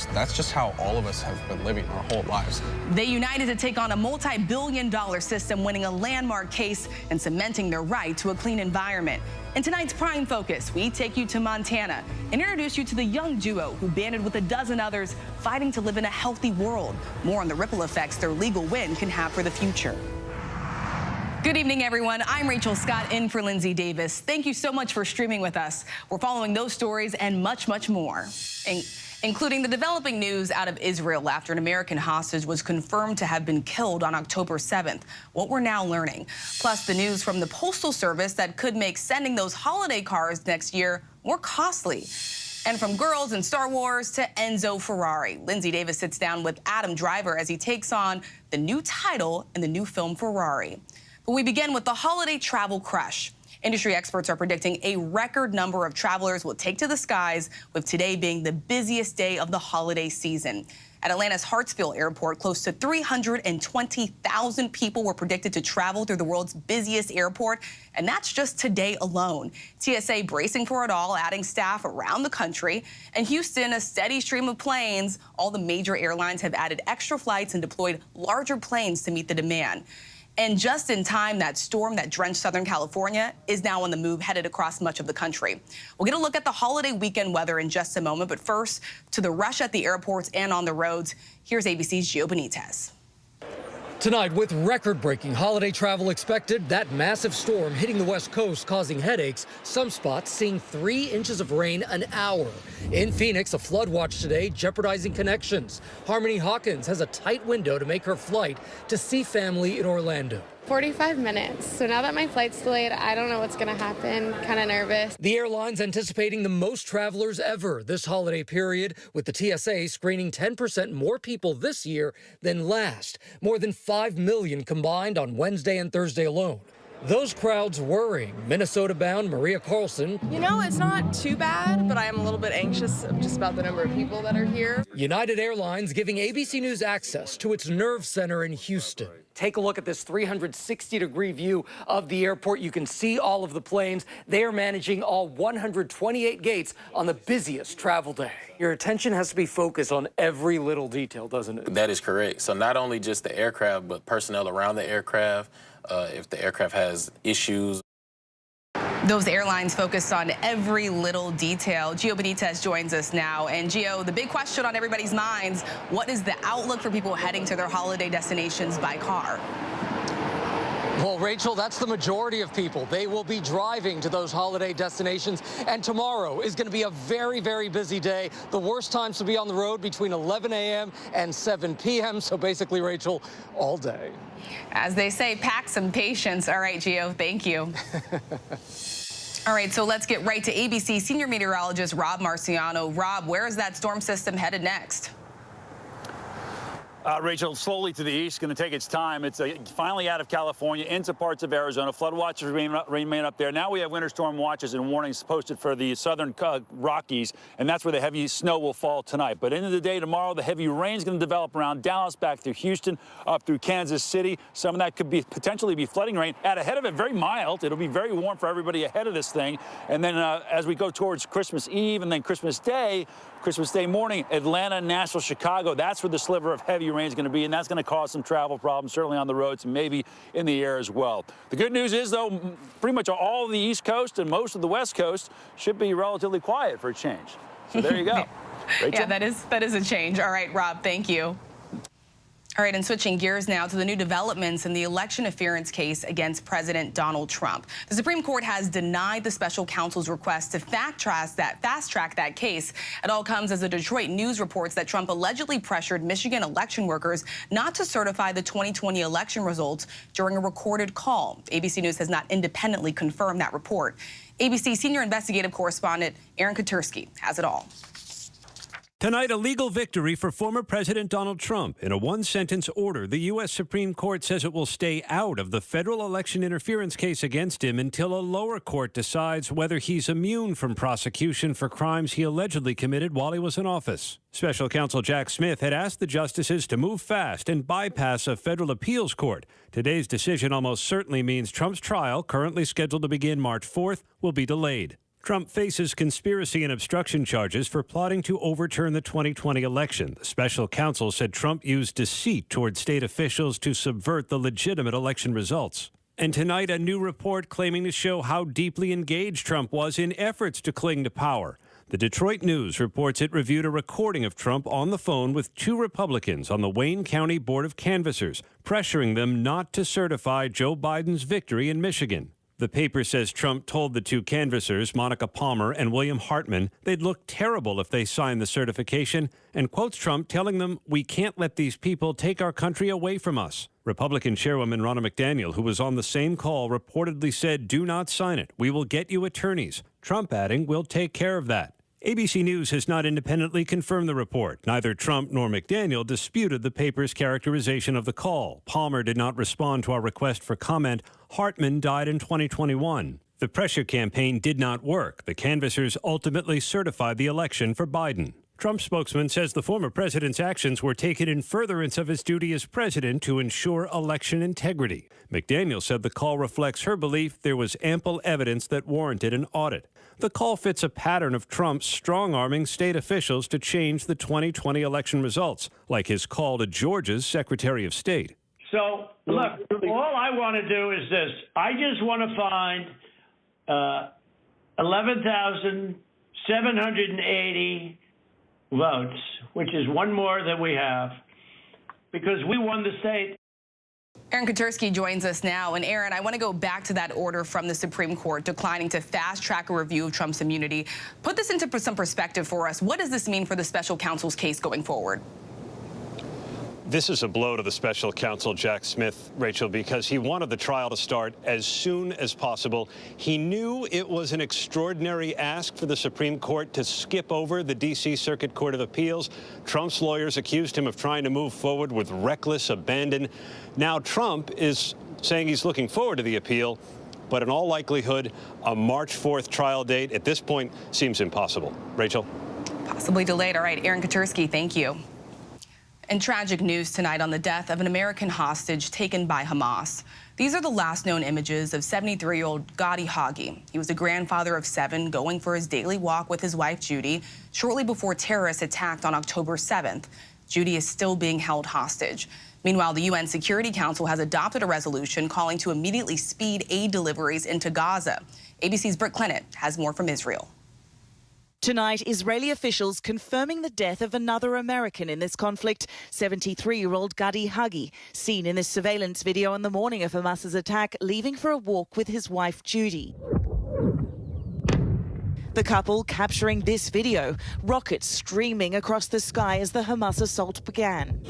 cars. That's just how all of us have been living our whole lives. They united to take on a multi-billion-dollar system, winning a landmark case and cementing their right to a clean environment. In tonight's Prime Focus, we take you to Montana and introduce you to the young duo who banded with a dozen others fighting to live in a healthy world. More on the ripple effects their legal win can have for the future. Good evening, everyone. I'm Rachel Scott in for Lindsay Davis. Thank you so much for streaming with us. We're following those stories and much, much more, including the developing news out of Israel after an American hostage was confirmed to have been killed on October 7th. What we're now learning. Plus the news from the Postal Service that could make sending those holiday cards next year more costly. And from girls in Star Wars to Enzo Ferrari, Lindsay Davis sits down with Adam Driver as he takes on the new title in the new film Ferrari. But we begin with the holiday travel crush. Industry experts are predicting a record number of travelers will take to the skies, with today being the busiest day of the holiday season. At Atlanta's Hartsfield Airport, close to 320,000 people were predicted to travel through the world's busiest airport, and that's just today alone. TSA bracing for it all, adding staff around the country. And Houston, a steady stream of planes. All the major airlines have added extra flights and deployed larger planes to meet the demand. And just in time, that storm that drenched Southern California is now on the move, headed across much of the country. We'll get a look at the holiday weekend weather in just a moment, but first, to the rush at the airports and on the roads, here's ABC's Gio Benitez. Tonight, with record-breaking holiday travel expected, that massive storm hitting the West Coast causing headaches, some spots seeing 3 inches of rain an hour. In Phoenix, a flood watch today jeopardizing connections. Harmony Hawkins has a tight window to make her flight to see family in Orlando. 45 minutes. So now that my flight's delayed, I don't know what's going to happen. Kind of nervous. The airline's anticipating the most travelers ever this holiday period, with the TSA screening 10% more people this year than last. More than 5 million combined on Wednesday and Thursday alone. Those crowds worrying. Minnesota-bound Maria Carlson. You know, it's not too bad, but I am a little bit anxious just about the number of people that are here. United Airlines giving ABC News access to its nerve center in Houston. Take a look at this 360-degree view of the airport. You can see all of the planes. They are managing all 128 gates on the busiest travel day. Your attention has to be focused on every little detail, doesn't it? That is correct. So not only just the aircraft, but personnel around the aircraft, if the aircraft has issues. Those airlines focus on every little detail. Gio Benitez joins us now. And Gio, the big question on everybody's minds, what is the outlook for people heading to their holiday destinations by car? Well, Rachel, that's the majority of people. They will be driving to those holiday destinations. And tomorrow is going to be a very, very busy day. The worst times to be on the road between 11 a.m. and 7 p.m. So basically, Rachel, all day. As they say, pack some patience. All right, Gio, thank you. All right, so let's get right to ABC senior meteorologist Rob Marciano. Rob, where is that storm system headed next? Rachel, slowly to the east, going to take its time. It's finally out of California into parts of Arizona. Flood watches remain up there. Now we have winter storm watches and warnings posted for the southern Rockies, and that's where the heavy snow will fall tonight. But end of the day tomorrow, the heavy rain is going to develop around Dallas, back through Houston, up through Kansas City. Some of that could potentially be flooding rain. Ahead of it, very mild. It'll be very warm for everybody ahead of this thing. And then as we go towards Christmas Eve and then Christmas Day morning, Atlanta, Nashville, Chicago, that's where the sliver of heavy rain is going to be, and that's going to cause some travel problems, certainly on the roads and maybe in the air as well. The good news is, though, pretty much all of the East Coast and most of the West Coast should be relatively quiet for a change. So there you go. Rachel? Yeah, that is a change. All right, Rob, thank you. All right, and switching gears now to the new developments in the election interference case against President Donald Trump. The Supreme Court has denied the special counsel's request to fast-track that case. It all comes as the Detroit News reports that Trump allegedly pressured Michigan election workers not to certify the 2020 election results during a recorded call. ABC News has not independently confirmed that report. ABC senior investigative correspondent Aaron Katursky has it all. Tonight, a legal victory for former President Donald Trump. In a one-sentence order, the U.S. Supreme Court says it will stay out of the federal election interference case against him until a lower court decides whether he's immune from prosecution for crimes he allegedly committed while he was in office. Special counsel Jack Smith had asked the justices to move fast and bypass a federal appeals court. Today's decision almost certainly means Trump's trial, currently scheduled to begin March 4th, will be delayed. Trump faces conspiracy and obstruction charges for plotting to overturn the 2020 election. The special counsel said Trump used deceit toward state officials to subvert the legitimate election results. And tonight, a new report claiming to show how deeply engaged Trump was in efforts to cling to power. The Detroit News reports it reviewed a recording of Trump on the phone with two Republicans on the Wayne County Board of Canvassers, pressuring them not to certify Joe Biden's victory in Michigan. The paper says Trump told the two canvassers, Monica Palmer and William Hartman, they'd look terrible if they signed the certification, and quotes Trump telling them, "We can't let these people take our country away from us." Republican Chairwoman Ronna McDaniel, who was on the same call, reportedly said, "Do not sign it. We will get you attorneys." Trump adding, "We'll take care of that." ABC News has not independently confirmed the report. Neither Trump nor McDaniel disputed the paper's characterization of the call. Palmer did not respond to our request for comment. Hartman died in 2021. The pressure campaign did not work. The canvassers ultimately certified the election for Biden. Trump's spokesman says the former president's actions were taken in furtherance of his duty as president to ensure election integrity. McDaniel said the call reflects her belief there was ample evidence that warranted an audit. The call fits a pattern of Trump's strong-arming state officials to change the 2020 election results, like his call to Georgia's Secretary of State. So, look, all I want to do is this. I just want to find 11,780 votes, which is one more than we have, because we won the state. Aaron Katersky joins us now. And Aaron, I want to go back to that order from the Supreme Court declining to fast-track a review of Trump's immunity. Put this into some perspective for us. What does this mean for the special counsel's case going forward? This is a blow to the special counsel, Jack Smith, Rachel, because he wanted the trial to start as soon as possible. He knew it was an extraordinary ask for the Supreme Court to skip over the D.C. Circuit Court of Appeals. Trump's lawyers accused him of trying to move forward with reckless abandon. Now Trump is saying he's looking forward to the appeal, but in all likelihood, a March 4th trial date at this point seems impossible. Rachel? Possibly delayed. All right, Aaron Katersky, thank you. And tragic news tonight on the death of an American hostage taken by Hamas. These are the last known images of 73-year-old Gadi Hagi. He was a grandfather of 7 going for his daily walk with his wife, Judy, shortly before terrorists attacked on October 7th. Judy is still being held hostage. Meanwhile, the UN Security Council has adopted a resolution calling to immediately speed aid deliveries into Gaza. ABC's Britt Clennett has more from Israel. Tonight, Israeli officials confirming the death of another American in this conflict, 73-year-old Gadi Hagi, seen in this surveillance video on the morning of Hamas's attack, leaving for a walk with his wife, Judy. The couple capturing this video, rockets streaming across the sky as the Hamas assault began.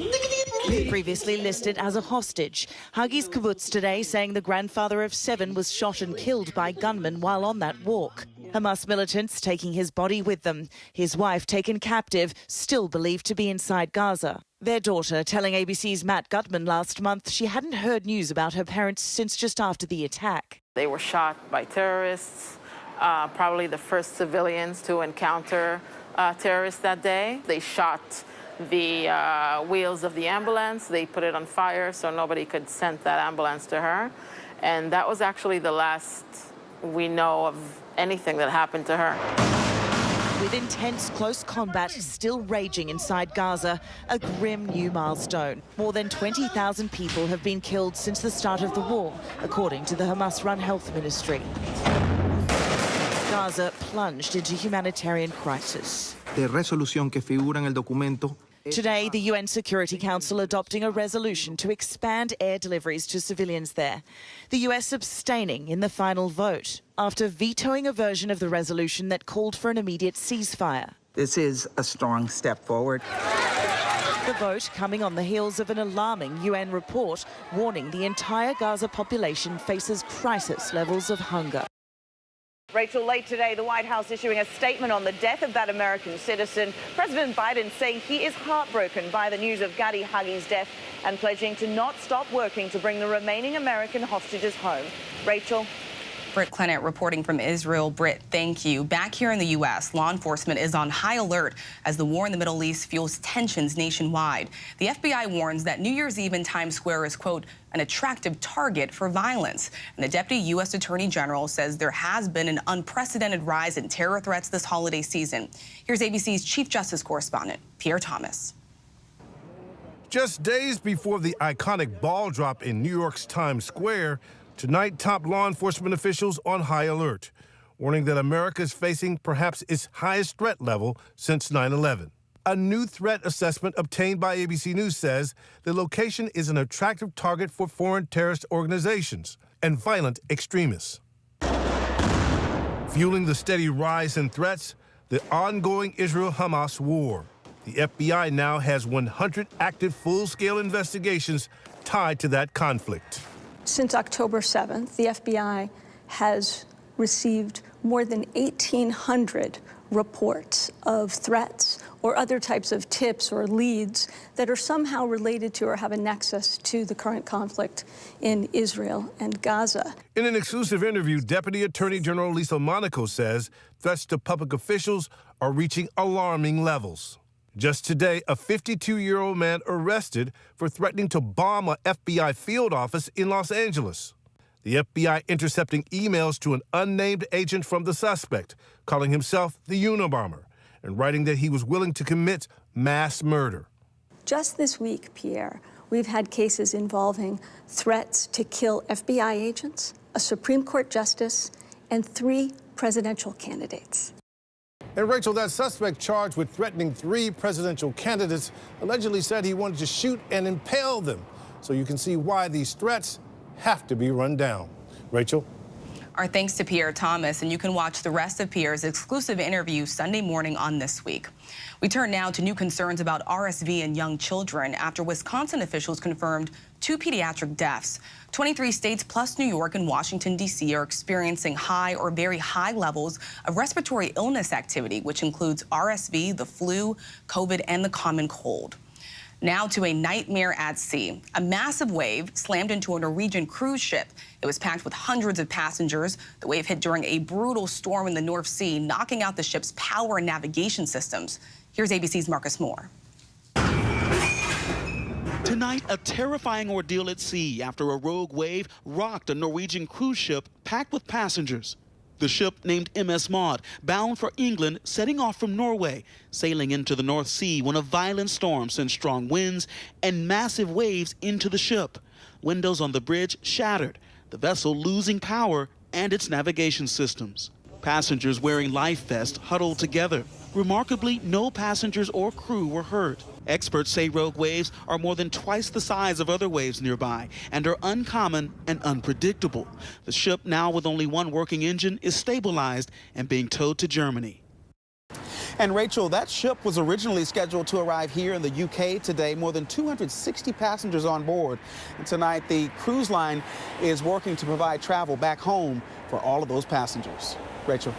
Previously listed as a hostage, Hagi's kibbutz today saying the grandfather of 7 was shot and killed by gunmen while on that walk. Hamas militants taking his body with them. His wife taken captive, still believed to be inside Gaza. Their daughter telling ABC's Matt Gutman last month she hadn't heard news about her parents since just after the attack. They were shot by terrorists, probably the first civilians to encounter terrorists that day. They shot the wheels of the ambulance. They put it on fire so nobody could send that ambulance to her. And that was actually the last we know of anything that happened to her. With intense close combat still raging inside Gaza, a grim new milestone. More than 20,000 people have been killed since the start of the war, according to the Hamas-run health ministry. Gaza plunged into humanitarian crisis. De resolución que figura en el documento. Today, the UN Security Council adopting a resolution to expand air deliveries to civilians there. The US abstaining in the final vote after vetoing a version of the resolution that called for an immediate ceasefire. This is a strong step forward. The vote coming on the heels of an alarming UN report warning the entire Gaza population faces crisis levels of hunger. Rachel, late today, the White House issuing a statement on the death of that American citizen. President Biden saying he is heartbroken by the news of Gadi Hagi's death and pledging to not stop working to bring the remaining American hostages home. Rachel? Britt Clennett reporting from Israel. Britt, thank you. Back here in the U.S., law enforcement is on high alert as the war in the Middle East fuels tensions nationwide. The FBI warns that New Year's Eve in Times Square is, quote, an attractive target for violence. And the Deputy U.S. Attorney General says there has been an unprecedented rise in terror threats this holiday season. Here's ABC's Chief Justice correspondent, Pierre Thomas. Just days before the iconic ball drop in New York's Times Square, tonight top law enforcement officials on high alert, warning that America is facing perhaps its highest threat level since 9/11. A new threat assessment obtained by ABC News says the location is an attractive target for foreign terrorist organizations and violent extremists. Fueling the steady rise in threats, the ongoing Israel-Hamas war. The FBI now has 100 active full-scale investigations tied to that conflict. Since October 7th, the FBI has received more than 1,800 reports of threats or other types of tips or leads that are somehow related to or have a nexus to the current conflict in Israel and Gaza. In an exclusive interview, Deputy Attorney General Lisa Monaco says threats to public officials are reaching alarming levels. Just today, a 52-year-old man arrested for threatening to bomb a FBI field office in Los Angeles. The FBI intercepting emails to an unnamed agent from the suspect, calling himself the Unabomber, and writing that he was willing to commit mass murder. Just this week, Pierre, we've had cases involving threats to kill FBI agents, a Supreme Court justice, and 3 presidential candidates. And Rachel, that suspect charged with threatening 3 presidential candidates allegedly said he wanted to shoot and impale them. So you can see why these threats have to be run down. Rachel? Our thanks to Pierre Thomas, and you can watch the rest of Pierre's exclusive interview Sunday morning on This Week. We turn now to new concerns about RSV in young children after Wisconsin officials confirmed 2 pediatric deaths. 23 states plus New York and Washington, D.C. are experiencing high or very high levels of respiratory illness activity, which includes RSV, the flu, COVID, and the common cold. Now to a nightmare at sea. A massive wave slammed into a Norwegian cruise ship. It was packed with hundreds of passengers. The wave hit during a brutal storm in the North Sea, knocking out the ship's power and navigation systems. Here's ABC's Marcus Moore. Tonight, a terrifying ordeal at sea after a rogue wave rocked a Norwegian cruise ship packed with passengers. The ship, named MS Maud, bound for England, setting off from Norway, sailing into the North Sea when a violent storm sent strong winds and massive waves into the ship. Windows on the bridge shattered, the vessel losing power and its navigation systems. Passengers wearing life vests huddled together. Remarkably, no passengers or crew were hurt. Experts say rogue waves are more than twice the size of other waves nearby and are uncommon and unpredictable. The ship, now with only 1 working engine, is stabilized and being towed to Germany. And Rachel, that ship was originally scheduled to arrive here in the UK today, more than 260 passengers on board. And tonight, the cruise line is working to provide travel back home for all of those passengers. Rachel.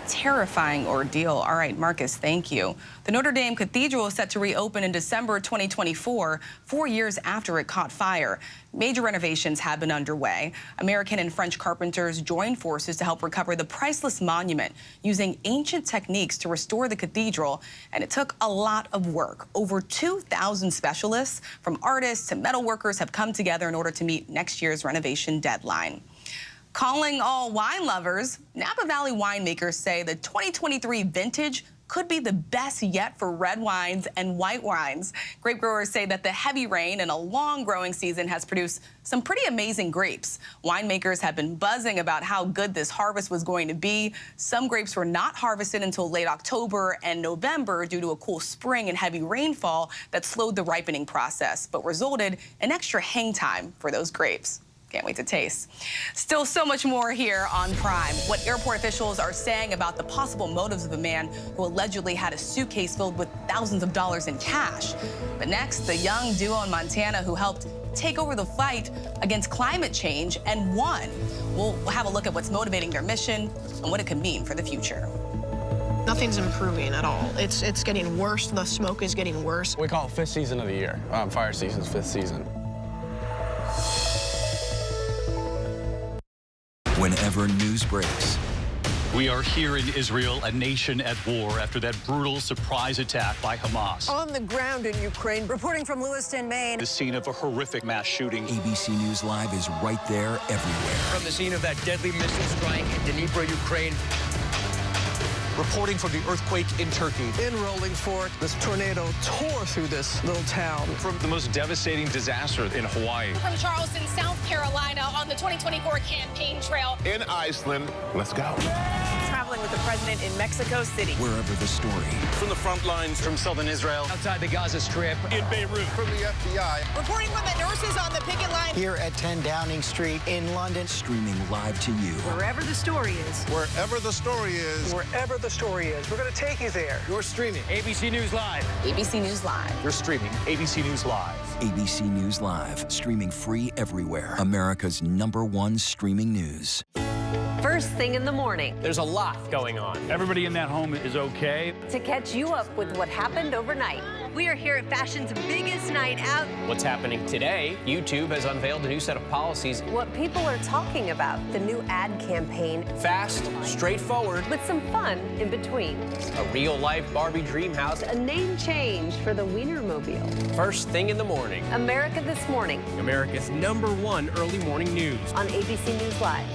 Terrifying ordeal. All right, Marcus, thank you. The Notre Dame Cathedral is set to reopen in December 2024, 4 years after it caught fire. Major renovations have been underway. American and French carpenters joined forces to help recover the priceless monument using ancient techniques to restore the cathedral, and it took a lot of work. Over 2,000 specialists, from artists to metal workers, have come together in order to meet next year's renovation deadline. Calling all wine lovers, Napa Valley winemakers say the 2023 vintage could be the best yet for red wines and white wines. Grape growers say that the heavy rain and a long growing season has produced some pretty amazing grapes. Winemakers have been buzzing about how good this harvest was going to be. Some grapes were not harvested until late October and November due to a cool spring and heavy rainfall that slowed the ripening process, but resulted in extra hang time for those grapes. Can't wait to taste. Still so much more here on Prime. What airport officials are saying about the possible motives of a man who allegedly had a suitcase filled with thousands of dollars in cash. But next, the young duo in Montana who helped take over the fight against climate change and won. We'll have a look at what's motivating their mission and what it could mean for the future. Nothing's improving at all. It's getting worse. The smoke is getting worse. We call it 5th season of the year. Fire season's 5th season. whenever news breaks. We are here in Israel, a nation at war after that brutal surprise attack by Hamas. On the ground in Ukraine, reporting from Lewiston, Maine. The scene of a horrific mass shooting. ABC News Live is right there everywhere. From the scene of that deadly missile strike in Dnipro, Ukraine. Reporting from the earthquake in Turkey. In Rolling Fork, this tornado tore through this little town. From the most devastating disaster in Hawaii. From Charleston, South Carolina, on the 2024 campaign trail. In Iceland. Let's go. Traveling with the president in Mexico City. Wherever the story. From the front lines. From southern Israel. Outside the Gaza Strip. In Beirut. From the FBI. Reporting from the nurses on the picket line. Here at 10 Downing Street in London. Streaming live to you. Wherever the story is. Wherever the story is. Wherever the story is. We're going to take you there. You're streaming ABC News Live. ABC News Live. You're streaming ABC News Live. ABC News Live. Streaming free everywhere. America's #1 streaming news. First thing in the morning. There's a lot going on. Everybody in that home is okay. To catch you up with what happened overnight. We are here at fashion's biggest night out. What's happening today? YouTube has unveiled a new set of policies. What people are talking about. The new ad campaign. Fast, straightforward. With some fun in between. A real-life Barbie dream house. A name change for the Wienermobile. First thing in the morning. America This Morning. America's #1 early morning news. On ABC News Live.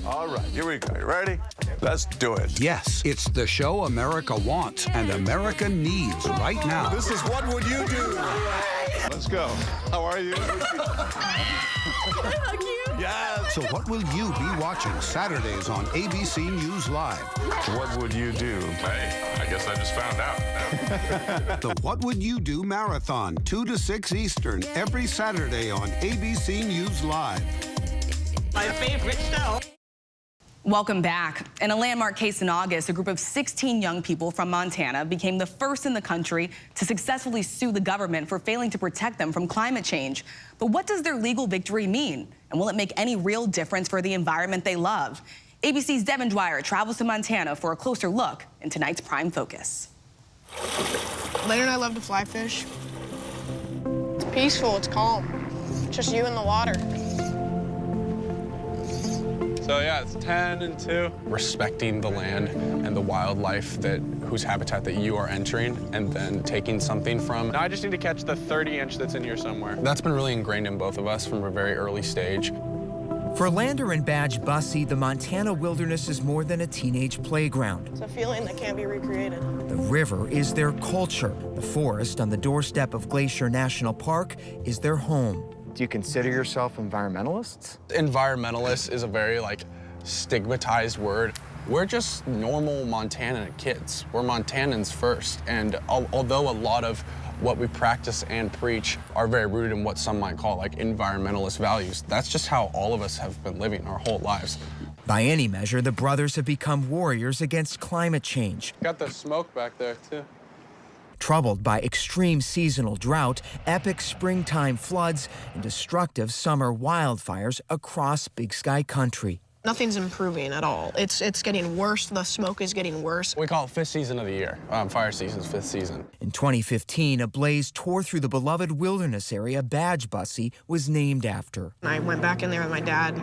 All right, here we go. You ready? Let's do it. Yes, it's the show America wants and America needs right now. This is What Would You Do? Let's go. How are you? Can I hug you? Yes. So what will you be watching Saturdays on ABC News Live? What would you do? Hey, I guess I just found out. The What Would You Do Marathon, 2 to 6 Eastern, every Saturday on ABC News Live. My favorite show. Welcome back. In a landmark case in August, a group of 16 young people from Montana became the first in the country to successfully sue the government for failing to protect them from climate change. But what does their legal victory mean? And will it make any real difference for the environment they love? ABC's Devin Dwyer travels to Montana for a closer look in tonight's Prime Focus. Later and I love to fly fish. It's peaceful, it's calm. Just you and the water. So yeah, it's 10 and 2. Respecting the land and the wildlife whose habitat that you are entering and then taking something from. Now I just need to catch the 30-inch that's in here somewhere. That's been really ingrained in both of us from a very early stage. For Lander and Badge Bussey, the Montana wilderness is more than a teenage playground. It's a feeling that can't be recreated. The river is their culture. The forest on the doorstep of Glacier National Park is their home. Do you consider yourself environmentalists? Environmentalist is a very stigmatized word. We're just normal Montana kids. We're Montanans first. And although a lot of what we practice and preach are very rooted in what some might call environmentalist values, that's just how all of us have been living our whole lives. By any measure, the brothers have become warriors against climate change. Got the smoke back there too. Troubled by extreme seasonal drought, epic springtime floods, and destructive summer wildfires across Big Sky country. Nothing's improving at all. It's getting worse. The smoke is getting worse. We call it 5th season of the year. Fire season's 5th season. In 2015, a blaze tore through the beloved wilderness area Badge Bussey was named after. I went back in there with my dad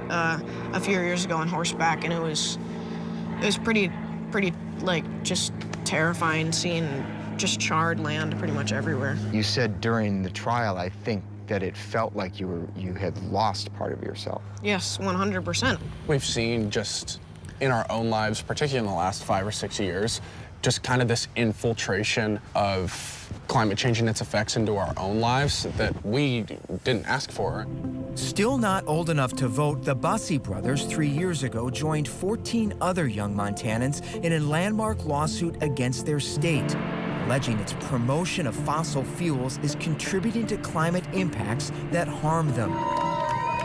a few years ago on horseback, and it was pretty just terrifying seeing just charred land pretty much everywhere. You said during the trial, I think, that it felt like you had lost part of yourself. Yes, 100%. We've seen just in our own lives, particularly in the last 5 or 6 years, just kind of this infiltration of climate change and its effects into our own lives that we didn't ask for. Still not old enough to vote, the Bussey brothers 3 years ago joined 14 other young Montanans in a landmark lawsuit against their state, alleging its promotion of fossil fuels is contributing to climate impacts that harm them.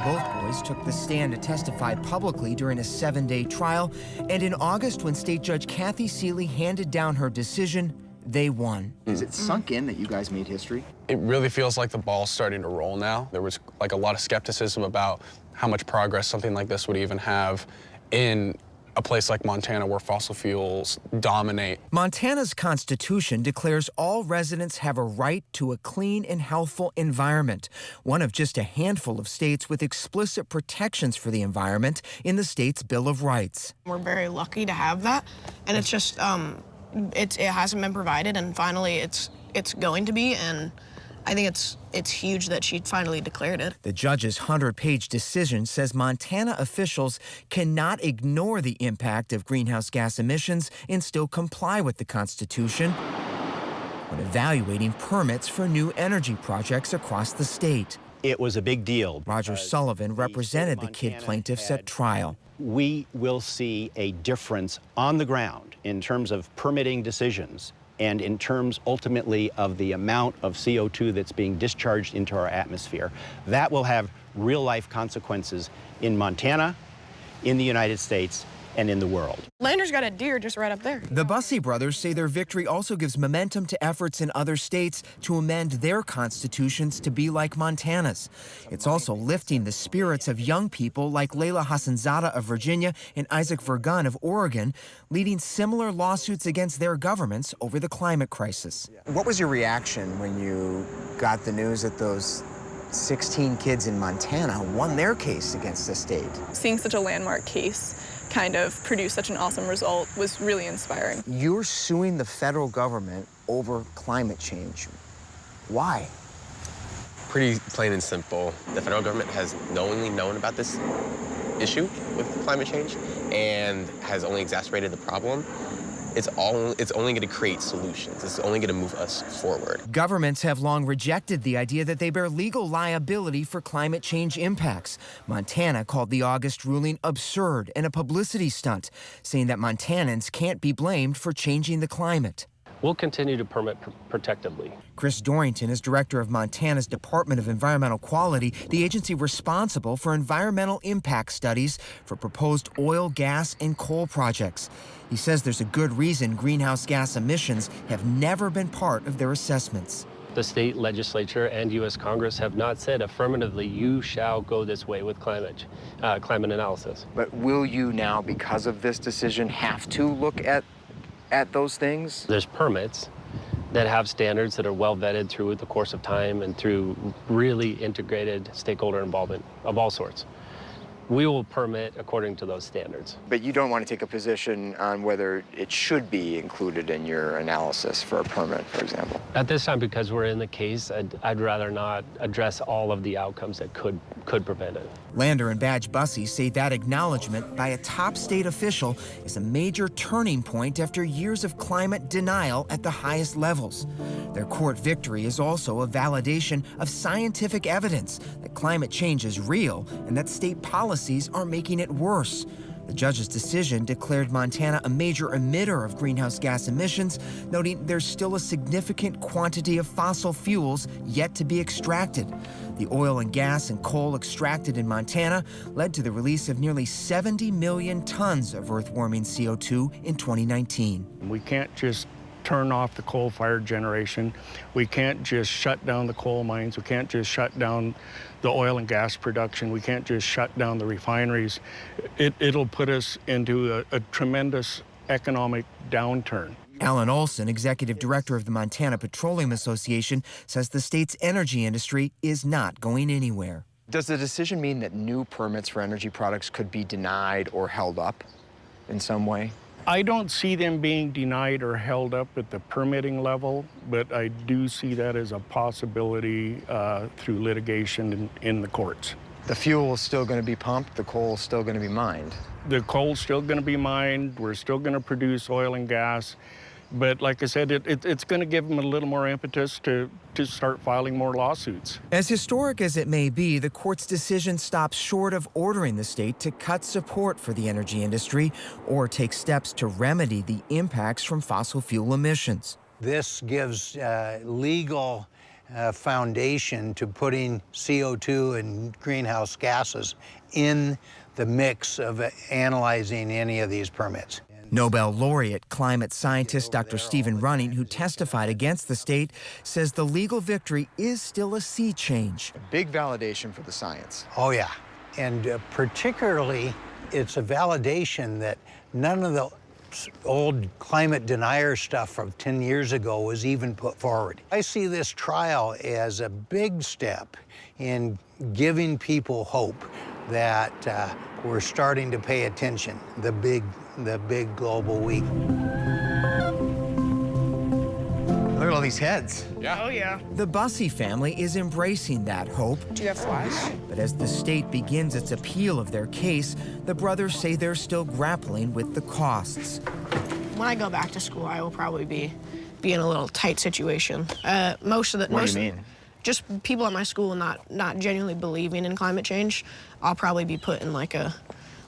Both boys took the stand to testify publicly during a 7-day trial, and in August, when State Judge Kathy Seeley handed down her decision, they won. Is it sunk in that you guys made history? It really feels like the ball's starting to roll now. There was a lot of skepticism about how much progress something like this would even have in a place like Montana where fossil fuels dominate. Montana's constitution declares all residents have a right to a clean and healthful environment, one of just a handful of states with explicit protections for the environment in the state's Bill of Rights. We're very lucky to have that, and it's just it hasn't been provided, and finally it's going to be, and I think it's huge that she finally declared it. The judge's 100-page decision says Montana officials cannot ignore the impact of greenhouse gas emissions and still comply with the Constitution when evaluating permits for new energy projects across the state. It was a big deal. Roger Sullivan represented the kid plaintiffs at trial. We will see a difference on the ground in terms of permitting decisions and in terms ultimately of the amount of CO2 that's being discharged into our atmosphere. That will have real-life consequences in Montana, in the United States, and in the world. Lander's got a deer just right up there. The Bussey brothers say their victory also gives momentum to efforts in other states to amend their constitutions to be like Montana's. It's also lifting the spirits of young people like Layla Hassanzada of Virginia and Isaac Vergun of Oregon, leading similar lawsuits against their governments over the climate crisis. What was your reaction when you got the news that those 16 kids in Montana won their case against the state? Seeing such a landmark case kind of produce such an awesome result was really inspiring. You're suing the federal government over climate change. Why? Pretty plain and simple. The federal government has knowingly known about this issue with climate change and has only exacerbated the problem. It's only going to create solutions. It's only going to move us forward. Governments have long rejected the idea that they bear legal liability for climate change impacts. Montana called the August ruling absurd and a publicity stunt, saying that Montanans can't be blamed for changing the climate. We'll continue to permit protectively. Chris Dorrington is director of Montana's Department of Environmental Quality, the agency responsible for environmental impact studies for proposed oil, gas, and coal projects. He says there's a good reason greenhouse gas emissions have never been part of their assessments. The state legislature and U.S. Congress have not said affirmatively, you shall go this way with climate analysis. But will you now, because of this decision, have to look at those things? There's permits that have standards that are well vetted through the course of time and through really integrated stakeholder involvement of all sorts. We will permit according to those standards. But you don't want to take a position on whether it should be included in your analysis for a permit, for example? At this time, because we're in the case, I'd rather not address all of the outcomes that could prevent it. Lander and Badge Bussey say that acknowledgement by a top state official is a major turning point after years of climate denial at the highest levels. Their court victory is also a validation of scientific evidence that climate change is real and that state policies are making it worse. The judge's decision declared Montana a major emitter of greenhouse gas emissions, noting there's still a significant quantity of fossil fuels yet to be extracted. The oil and gas and coal extracted in Montana led to the release of nearly 70 million tons of earth-warming CO2 in 2019. We can't just turn off the coal-fired generation. We can't just shut down the coal mines. We can't just shut down the oil and gas production. We can't just shut down the refineries. It'll put us into a tremendous economic downturn. Alan Olson, executive director of the Montana Petroleum Association, says the state's energy industry is not going anywhere. Does the decision mean that new permits for energy products could be denied or held up in some way? I don't see them being denied or held up at the permitting level, but I do see that as a possibility through litigation in the courts. The fuel is still going to be pumped, the coal is still going to be mined. The coal's still going to be mined, we're still going to produce oil and gas, but like I said, it's going to give them a little more impetus to start filing more lawsuits. As historic as it may be, the court's decision stops short of ordering the state to cut support for the energy industry or take steps to remedy the impacts from fossil fuel emissions. This gives legal foundation to putting CO2 and greenhouse gases in the mix of analyzing any of these permits. Nobel laureate climate scientist Dr. Stephen Running, who testified against the state, says the legal victory is still a sea change. A big validation for the science. Oh, yeah. And particularly, it's a validation that None of the old climate denier stuff from 10 years ago was even put forward. I see this trial as a big step in giving people hope that we're starting to pay attention, the big global week. Look at all these heads. Yeah. Oh, yeah. The Bussey family is embracing that hope. Do you have flies? But as the state begins its appeal of their case, the brothers say they're still grappling with the costs. When I go back to school, I will probably be in a little tight situation. Most of the What do you mean? Just people at my school not genuinely believing in climate change. I'll probably be put in like a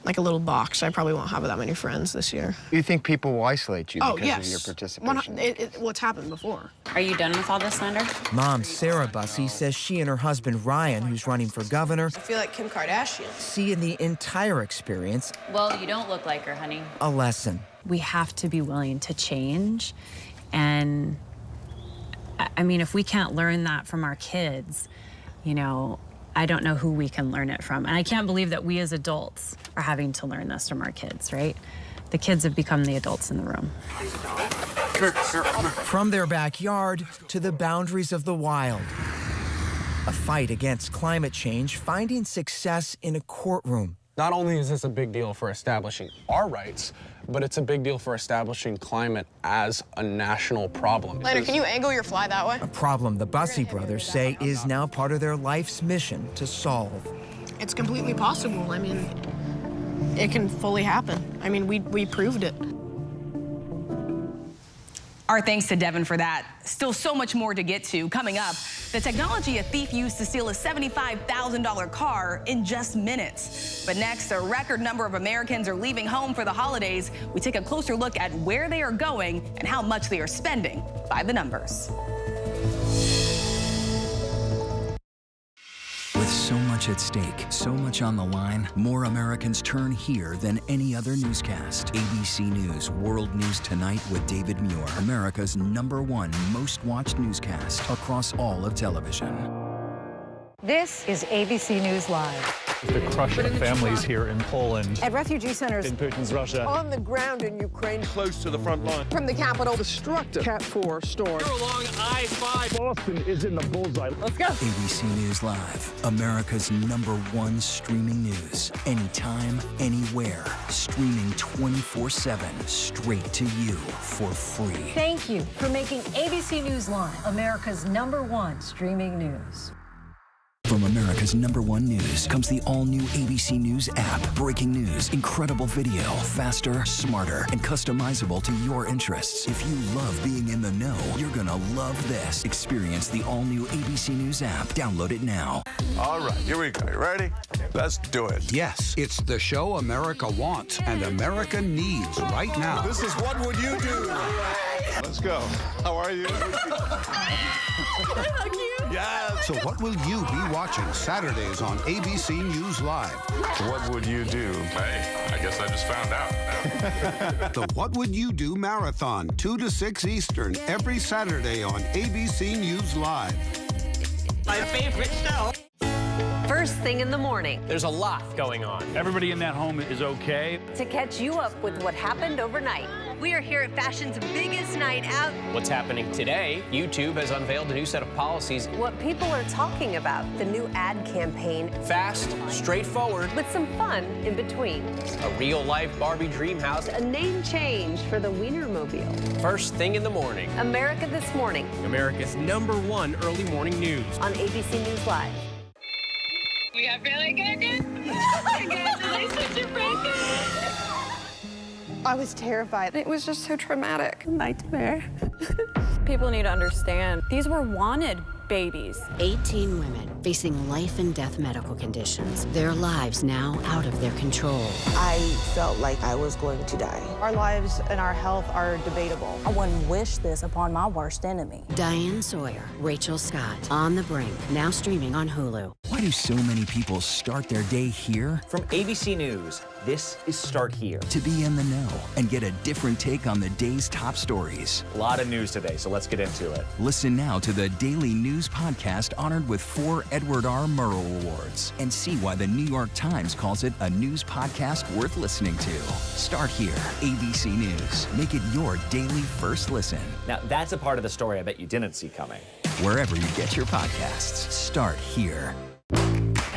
little box. I probably won't have that many friends this year. You think people will isolate you because yes. of your participation? Well, it's happened before. Are you done with all this slander? Mom Sarah Bussey says she and her husband Ryan, who's running for governor, I feel like Kim Kardashian. see in the entire experience Well, you don't look like her, honey. a lesson. We have to be willing to change. And I mean, if we can't learn that from our kids, you know, I don't know who we can learn it from. And I can't believe that we as adults are having to learn this from our kids, right? The kids have become the adults in the room. From their backyard to the boundaries of the wild. A fight against climate change finding success in a courtroom. Not only is this a big deal for establishing our rights, but it's a big deal for establishing climate as a national problem. Lander, can you angle your fly that way? A problem the Bussey brothers say is now part of their life's mission to solve. It's completely possible. I mean, it can fully happen. I mean, we proved it. Our thanks to Devin for that. Still so much more to get to. Coming up, the technology a thief used to steal a $75,000 car in just minutes. But next, a record number of Americans are leaving home for the holidays. We take a closer look at where they are going and how much they are spending by the numbers. With so much at stake, so much on the line, more Americans turn here than any other newscast. ABC News World News Tonight with David Muir, America's #1 most watched newscast across all of television. This is ABC News Live. The crush of families here in Poland. At refugee centers. In Putin's Russia. On the ground in Ukraine. Close to the front line. From the capital. Destructive Cat 4 storm. You're along I-5. Boston is in the bullseye. Let's go. ABC News Live, America's #1 streaming news. Anytime, anywhere. Streaming 24/7, straight to you for free. Thank you for making ABC News Live America's #1 streaming news. From America's #1 news comes the all-new ABC News app. Breaking news, incredible video, faster, smarter, and customizable to your interests. If you love being in the know, you're gonna love this. Experience the all-new ABC News app. Download it now. All right, here we go. You ready? Let's do it. Yes, it's the show America wants and America needs right now. This is What Would You Do? Let's go. How are you? Yes. So what will you be watching Saturdays on ABC News Live? What would you do? Hey, I guess I just found out. The What Would You Do Marathon, 2 to 6 Eastern, every Saturday on ABC News Live. My favorite show. First thing in the morning. There's a lot going on. Everybody in that home is okay. To catch you up with what happened overnight. We are here at fashion's biggest night out. What's happening today? YouTube has unveiled a new set of policies. What people are talking about. The new ad campaign. Fast, straightforward. With some fun in between. A real-life Barbie dream house. A name change for the Wienermobile. First thing in the morning. America This Morning. America's #1 early morning news. On ABC News Live. We have really good news. Congratulations, you're pregnant. I was terrified. It was just so traumatic. Nightmare. People need to understand, these were wanted babies. 18 women facing life and death medical conditions. Their lives now out of their control. I felt like I was going to die. Our lives and our health are debatable. I wouldn't wish this upon my worst enemy. Diane Sawyer, Rachel Scott, On the Brink, now streaming on Hulu. Why do so many people start their day here? From ABC News, this is Start Here. To be in the know and get a different take on the day's top stories. A lot of news today, so let's get into it. Listen now to the Daily News Podcast honored with 4 Edward R. Murrow Awards and see why the New York Times calls it a news podcast worth listening to. Start Here, ABC News. Make it your daily first listen. Now, that's a part of the story I bet you didn't see coming. Wherever you get your podcasts, Start Here.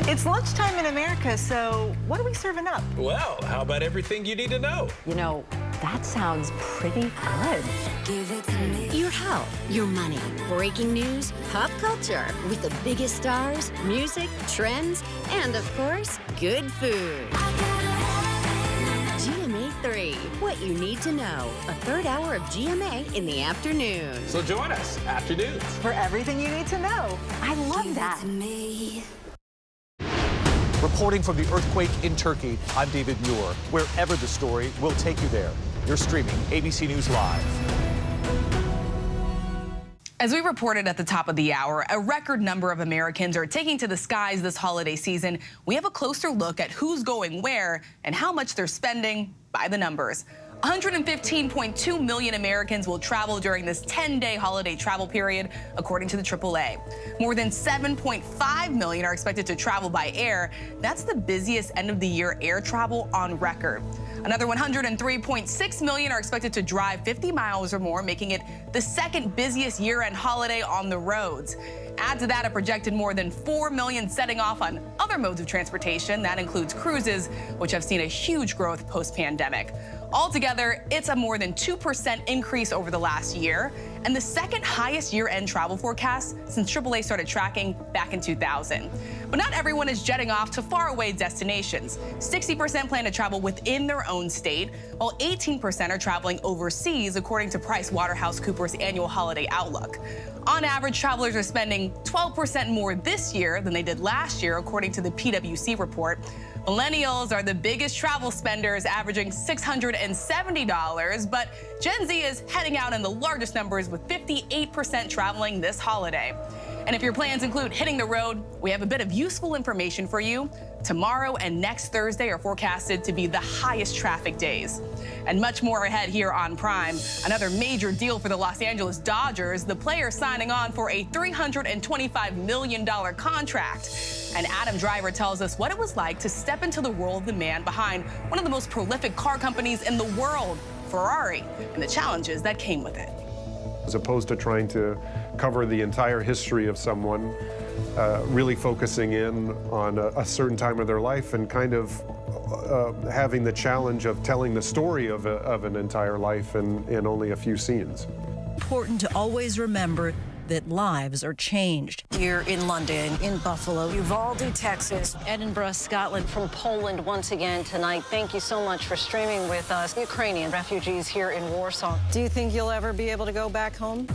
It's lunchtime in America, so what are we serving up? Well, how about everything you need to know? You know, that sounds pretty good. Give it to me. Your health, your money, breaking news, pop culture, with the biggest stars, music, trends, and of course, good food. GMA 3, what you need to know. A third hour of GMA in the afternoon. So join us, afternoons. For everything you need to know. I love that. Reporting from the earthquake in Turkey, I'm David Muir. Wherever the story, we'll take you there. You're streaming ABC News Live. As we reported at the top of the hour, a record number of Americans are taking to the skies this holiday season. We have a closer look at who's going where and how much they're spending by the numbers. 115.2 million Americans will travel during this 10-day holiday travel period, according to the AAA. More than 7.5 million are expected to travel by air. That's the busiest end-of-the-year air travel on record. Another 103.6 million are expected to drive 50 miles or more, making it the second busiest year-end holiday on the roads. Add to that a projected more than 4 million setting off on other modes of transportation. That includes cruises, which have seen a huge growth post-pandemic. Altogether, it's a more than 2% increase over the last year, and the second highest year-end travel forecast since AAA started tracking back in 2000. But not everyone is jetting off to faraway destinations. 60% plan to travel within their own state, while 18% are traveling overseas, according to PricewaterhouseCoopers' annual holiday outlook. On average, travelers are spending 12% more this year than they did last year, according to the PwC report. Millennials are the biggest travel spenders, averaging $670, but Gen Z is heading out in the largest numbers, with 58% traveling this holiday. And if your plans include hitting the road, we have a bit of useful information for you. Tomorrow and next Thursday are forecasted to be the highest traffic days. And much more ahead here on Prime. Another major deal for the Los Angeles Dodgers, the player signing on for a $325 million contract. And Adam Driver tells us what it was like to step into the role of the man behind one of the most prolific car companies in the world, Ferrari, and the challenges that came with it. As opposed to trying to cover the entire history of someone, really focusing in on a certain time of their life and kind of having the challenge of telling the story of an entire life in only a few scenes. Important to always remember that lives are changed. Here in London, in Buffalo, Uvalde, Texas, Edinburgh, Scotland, from Poland once again tonight. Thank you so much for streaming with us. Ukrainian refugees here in Warsaw. Do you think you'll ever be able to go back home?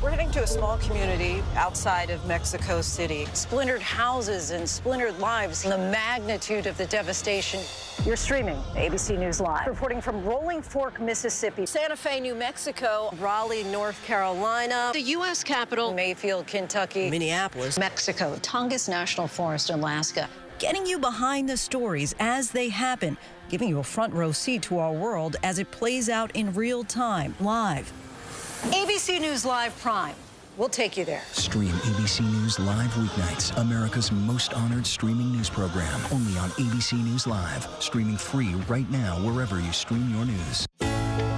We're heading to a small community outside of Mexico City. Splintered houses and splintered lives. The magnitude of the devastation. You're streaming ABC News Live. Reporting from Rolling Fork, Mississippi, Santa Fe, New Mexico, Raleigh, North Carolina, the U.S. Capitol, Mayfield, Kentucky, Minneapolis, Mexico, Tongass National Forest, Alaska. Getting you behind the stories as they happen, giving you a front row seat to our world as it plays out in real time, live. ABC News Live Prime. We'll take you there. Stream ABC News Live weeknights, America's most honored streaming news program, only on ABC News Live. Streaming free right now wherever you stream your news.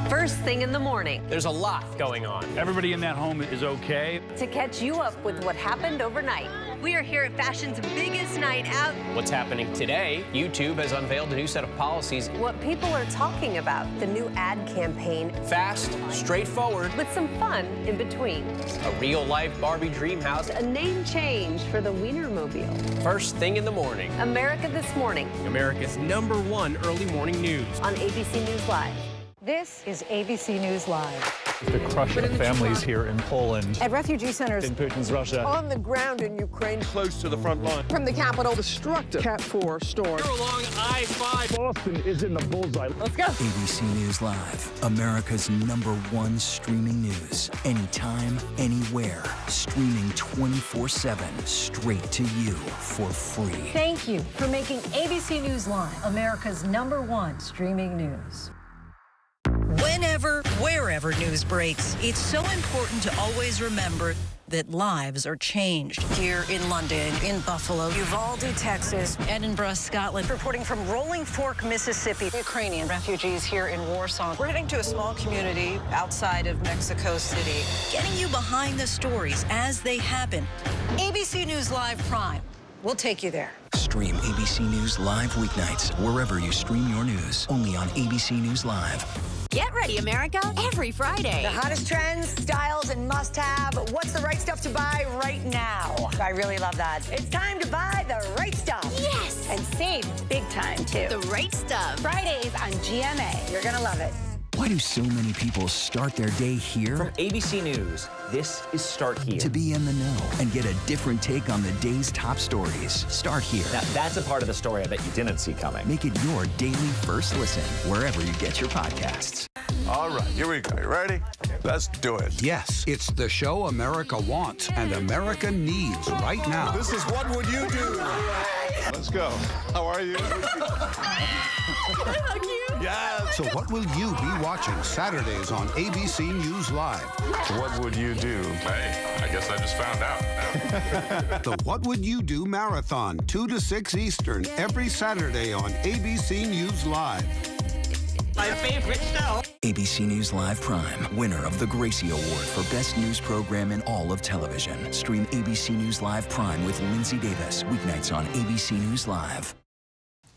First thing in the morning. There's a lot going on. Everybody in that home is okay. To catch you up with what happened overnight. We are here at fashion's biggest night out. What's happening today? YouTube has unveiled a new set of policies. What people are talking about. The new ad campaign. Fast, straightforward. With some fun in between. A real-life Barbie dream house. A name change for the Wienermobile. First thing in the morning. America This Morning. America's #1 early morning news. On ABC News Live. This is ABC News Live. The crush of families here in Poland. At refugee centers. In Putin's Russia. On the ground in Ukraine. Close to the front line. From the capital. Destructive. Cat 4 storm. You're along I-5. Boston is in the bullseye. Let's go. ABC News Live, America's #1 streaming news. Anytime, anywhere. Streaming 24/7, straight to you for free. Thank you for making ABC News Live America's #1 streaming news. Whenever, wherever news breaks, it's so important to always remember that lives are changed. Here in London, in Buffalo, Uvalde, Texas, Edinburgh, Scotland. Reporting from Rolling Fork, Mississippi. Ukrainian refugees here in Warsaw. We're heading to a small community outside of Mexico City. Getting you behind the stories as they happen. ABC News Live Prime. We'll take you there. Stream ABC News Live weeknights wherever you stream your news. Only on ABC News Live. Get ready, America, every Friday. The hottest trends, styles, and must-have. What's the right stuff to buy right now? I really love that. It's time to buy the right stuff. Yes! And save big time, too. The right stuff. Fridays on GMA. You're going to love it. Why do so many people start their day here? From ABC News, this is Start Here. To be in the know and get a different take on the day's top stories. Start here. Now, that's a part of the story I bet you didn't see coming. Make it your daily first listen wherever you get your podcasts. All right, here we go. You ready? Let's do it. Yes, it's the show America wants and America needs right now. This is What Would You Do? Let's go. How are you? Yeah. So what will you be watching Saturdays on ABC News Live? What would you do? Hey, I guess I just found out. The What Would You Do Marathon, 2 to 6 Eastern, every Saturday on ABC News Live. My favorite show. ABC News Live Prime, winner of the Gracie Award for Best News Program in all of television. Stream ABC News Live Prime with Lindsay Davis, weeknights on ABC News Live.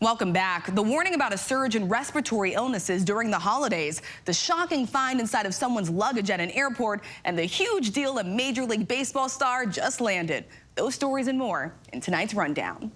Welcome back. The warning about a surge in respiratory illnesses during the holidays, the shocking find inside of someone's luggage at an airport, and the huge deal a Major League Baseball star just landed. Those stories and more in tonight's rundown.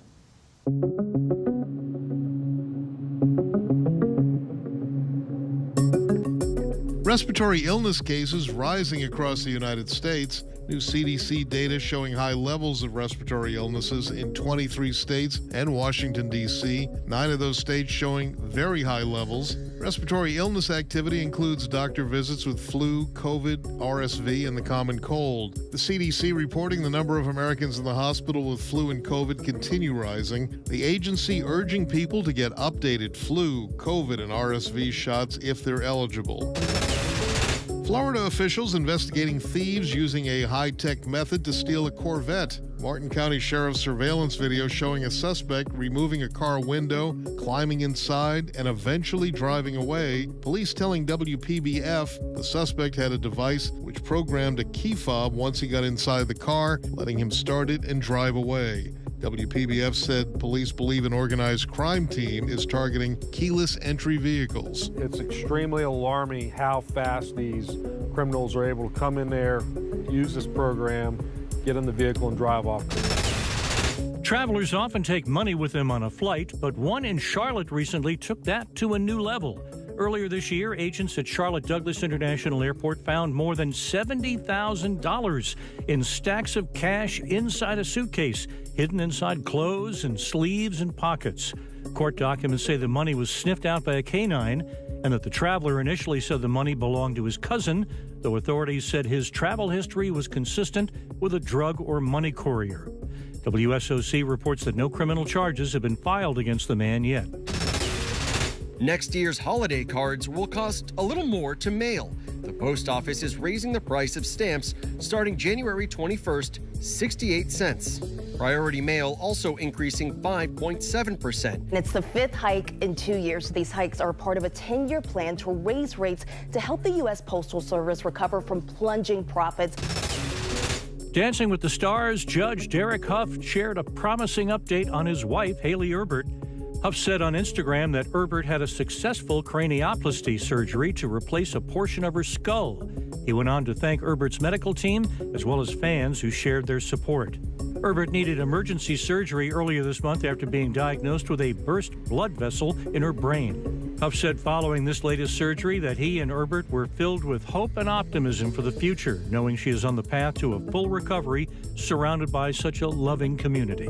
Respiratory illness cases rising across the United States. New CDC data showing high levels of respiratory illnesses in 23 states and Washington, D.C. 9 of those states showing very high levels. Respiratory illness activity includes doctor visits with flu, COVID, RSV, and the common cold. The CDC reporting the number of Americans in the hospital with flu and COVID continue rising. The agency urging people to get updated flu, COVID, and RSV shots if they're eligible. Florida officials investigating thieves using a high-tech method to steal a Corvette. Martin County Sheriff's surveillance video showing a suspect removing a car window, climbing inside, and eventually driving away. Police telling WPBF the suspect had a device which programmed a key fob once he got inside the car, letting him start it and drive away. WPBF said police believe an organized crime team is targeting keyless entry vehicles. It's extremely alarming how fast these criminals are able to come in there, use this program, get in the vehicle, and drive off. Travelers often take money with them on a flight, but one in Charlotte recently took that to a new level. Earlier this year, agents at Charlotte Douglas International Airport found more than $70,000 in stacks of cash inside a suitcase, hidden inside clothes and sleeves and pockets. Court documents say the money was sniffed out by a canine and that the traveler initially said the money belonged to his cousin, though authorities said his travel history was consistent with a drug or money courier. WSOC reports that no criminal charges have been filed against the man yet. Next year's holiday cards will cost a little more to mail. The post office is raising the price of stamps starting January 21st, 68 cents. Priority mail also increasing 5.7%. It's the 5th hike in 2 years. These hikes are part of a 10-year plan to raise rates to help the U.S. Postal Service recover from plunging profits. Dancing with the Stars judge Derek Huff shared a promising update on his wife, Haley Erbert. Huff said on Instagram that Erbert had a successful cranioplasty surgery to replace a portion of her skull. He went on to thank Erbert's medical team as well as fans who shared their support. Herbert needed emergency surgery earlier this month after being diagnosed with a burst blood vessel in her brain. Huff said following this latest surgery that he and Herbert were filled with hope and optimism for the future, knowing she is on the path to a full recovery, surrounded by such a loving community.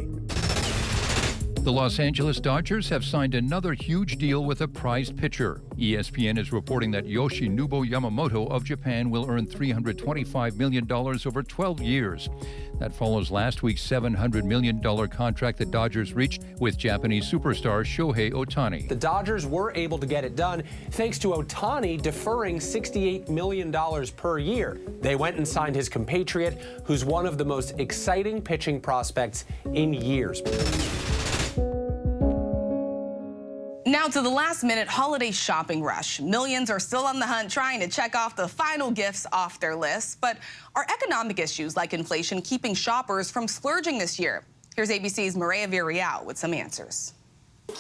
The Los Angeles Dodgers have signed another huge deal with a prized pitcher. ESPN is reporting that Yoshinobu Yamamoto of Japan will earn $325 million over 12 years. That follows last week's $700 million contract the Dodgers reached with Japanese superstar Shohei Ohtani. The Dodgers were able to get it done thanks to Ohtani deferring $68 million per year. They went and signed his compatriot, who's one of the most exciting pitching prospects in years. Now to the last-minute holiday shopping rush. Millions are still on the hunt trying to check off the final gifts off their lists. But are economic issues like inflation keeping shoppers from splurging this year? Here's ABC's Maria Villarreal with some answers.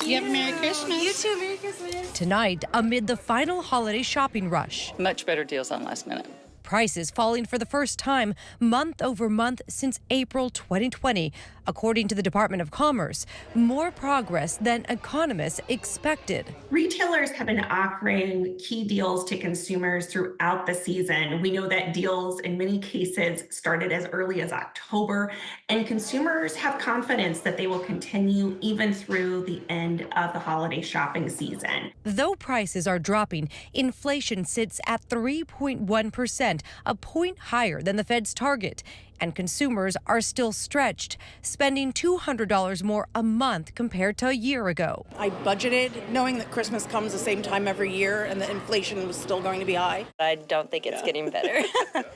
You have a Merry Christmas. You too, Merry Christmas. Tonight, amid the final holiday shopping rush. Much better deals on last minute. Prices falling for the first time month over month since April 2020, according to the Department of Commerce. More progress than economists expected. Retailers have been offering key deals to consumers throughout the season. We know that deals in many cases started as early as October, and consumers have confidence that they will continue even through the end of the holiday shopping season. Though prices are dropping, inflation sits at 3.1%, a point higher than the Fed's target. And consumers are still stretched, spending $200 more a month compared to a year ago. I budgeted knowing that Christmas comes the same time every year and the inflation was still going to be high. I don't think it's getting better.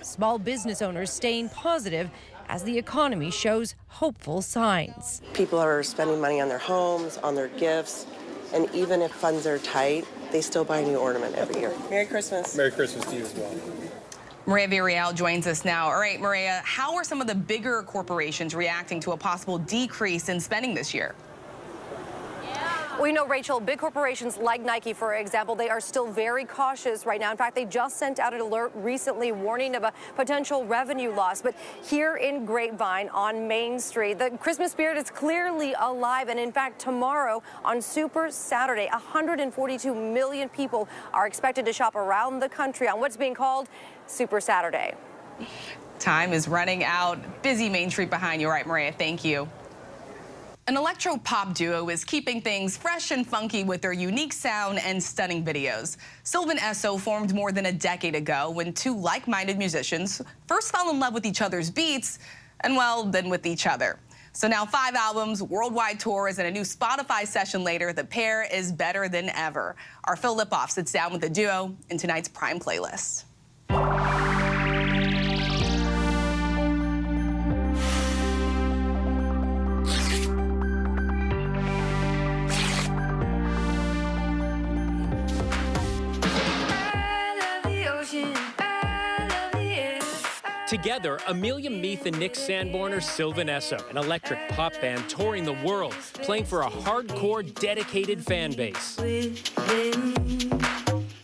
Small business owners staying positive as the economy shows hopeful signs. People are spending money on their homes, on their gifts, and even if funds are tight, they still buy a new ornament every year. Merry Christmas. Merry Christmas to you as well. Maria Villarreal joins us now. All right, Maria, how are some of the bigger corporations reacting to a possible decrease in spending this year? We know, Rachel, big corporations like Nike, for example, they are still very cautious right now. In fact, they just sent out an alert recently warning of a potential revenue loss. But here in Grapevine on Main Street, the Christmas spirit is clearly alive. And in fact, tomorrow on Super Saturday, 142 million people are expected to shop around the country on what's being called Super Saturday. Time is running out. Busy Main Street behind you. All right, Maria, thank you. An electro-pop duo is keeping things fresh and funky with their unique sound and stunning videos. Sylvan Esso formed more than a decade ago when two like-minded musicians first fell in love with each other's beats and, well, then with each other. So now 5 albums, worldwide tours, and a new Spotify session later, the pair is better than ever. Our Phil Lipoff sits down with the duo in tonight's Prime playlist. Together, Amelia Meath and Nick Sanborn are Sylvan Esso, an electric pop band touring the world, playing for a hardcore, dedicated fan base.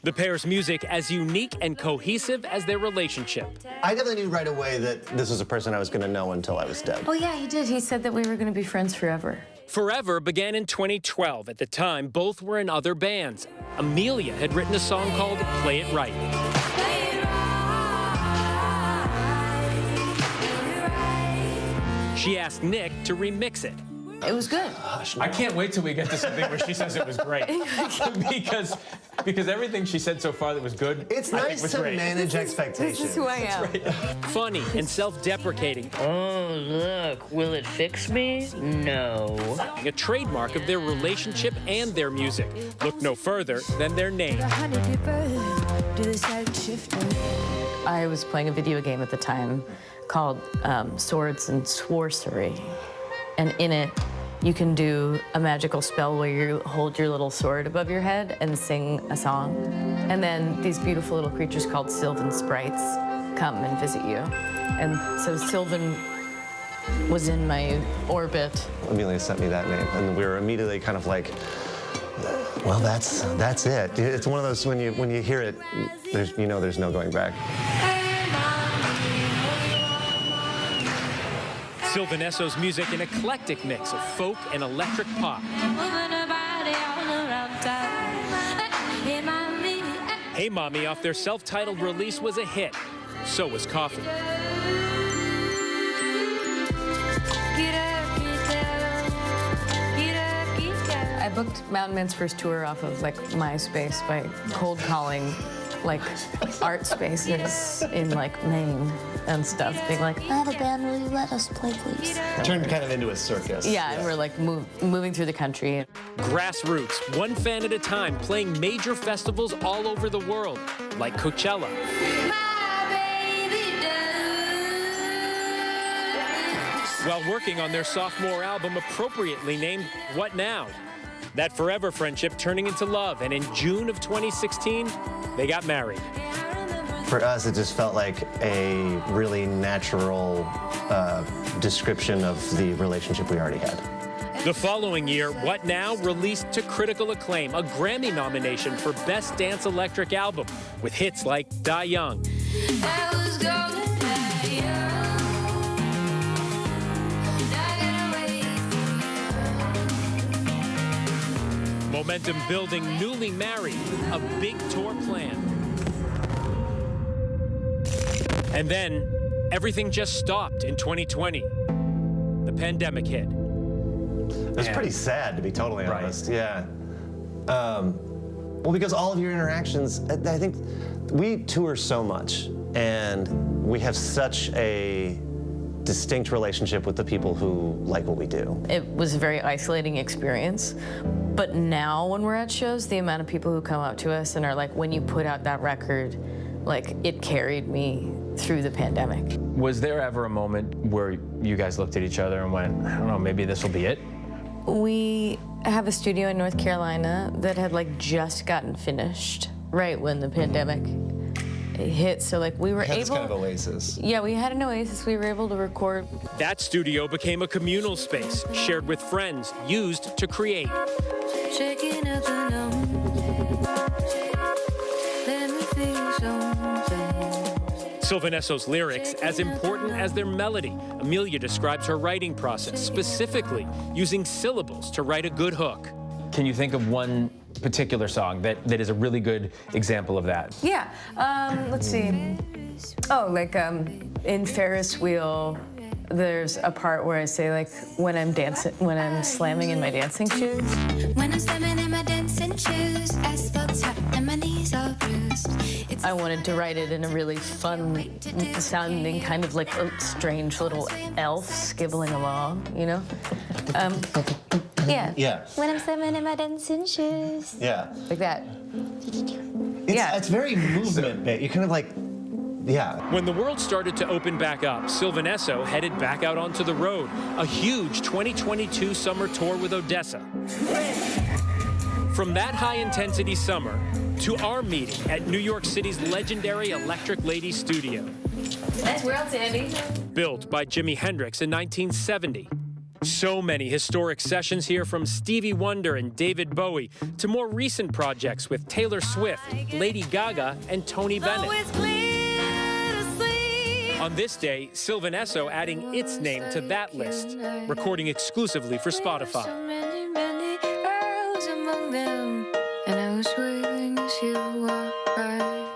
The pair's music as unique and cohesive as their relationship. I definitely knew right away that this was a person I was going to know until I was dead. Oh, yeah, he did. He said that we were going to be friends forever. Forever began in 2012. At the time, both were in other bands. Amelia had written a song called Play It Right. She asked Nick to remix it. It was good. I can't wait till we get to something where she says it was great. because everything she said so far that was good, it's nice to manage expectations. This is who I am. Right. Funny and self-deprecating. Oh, look, will it fix me? No. A trademark of their relationship and their music. Look no further than their name. I was playing a video game at the time called Swords and Sorcery. And in it, you can do a magical spell where you hold your little sword above your head and sing a song. And then these beautiful little creatures called Sylvan Sprites come and visit you. And so Sylvan was in my orbit. Amelia sent me that name, and we were immediately kind of like, well, that's it. It's one of those, when you hear it, there's no going back. Sylvan Esso's music, an eclectic mix of folk and electric pop. Hey Mommy, off their self-titled release, was a hit. So was Coffee. I booked Mountain Man's first tour off of like MySpace by cold calling like art spaces in like Maine and stuff, being like, "Oh, the band, will you let us play, please?" Turned kind of into a circus. Yeah, and we're like moving through the country. Grassroots, one fan at a time, playing major festivals all over the world, like Coachella. While working on their sophomore album, appropriately named What Now? That forever friendship turning into love, and in June of 2016, they got married. For us, it just felt like a really natural description of the relationship we already had. The following year, What Now released to critical acclaim, a Grammy nomination for Best Dance Electric Album, with hits like Die Young. Momentum building, newly married, a big tour plan. And then, everything just stopped in 2020. The pandemic hit. It was pretty sad, to be totally honest. Yeah. Well, because all of your interactions, I think we tour so much, and we have such a distinct relationship with the people who like what we do. It was a very isolating experience, but now when we're at shows, the amount of people who come up to us and are like, when you put out that record, like, it carried me through the pandemic. Was there ever a moment where you guys looked at each other and went, I don't know, maybe this will be it? We have a studio in North Carolina that had like just gotten finished right when the pandemic hit, so like we were able. It's kind of oasis. Yeah, we had an oasis. We were able to record. That studio became a communal space, shared with friends, used to create. Checking out the numbers. Let me feel something. Sylvan Esso's lyrics, as important as their melody. Amelia describes her writing process, specifically using syllables to write a good hook. Can you think of one particular song that is a really good example of that? Yeah, let's see. Oh, like in Ferris Wheel, there's a part where I say like, when I'm slamming in my dancing shoes. When I'm slamming in my dancing shoes, asphalt top and my knees are bruised. I wanted to write it in a really fun sounding, kind of like a strange little elf skibbling along, you know? Yeah. Yeah. When I'm slamming in my dancing shoes. Yeah. Like that. It's very movement, you kind of like, yeah. When the world started to open back up, Sylvan Esso headed back out onto the road. A huge 2022 summer tour with Odessa. From that high-intensity summer to our meeting at New York City's legendary Electric Lady Studio. Nice world, Sandy. Built by Jimi Hendrix in 1970. So many historic sessions here, from Stevie Wonder and David Bowie to more recent projects with Taylor Swift, Lady Gaga, and Tony Bennett. On this day, Sylvan Esso adding its name to that list, recording exclusively for Spotify.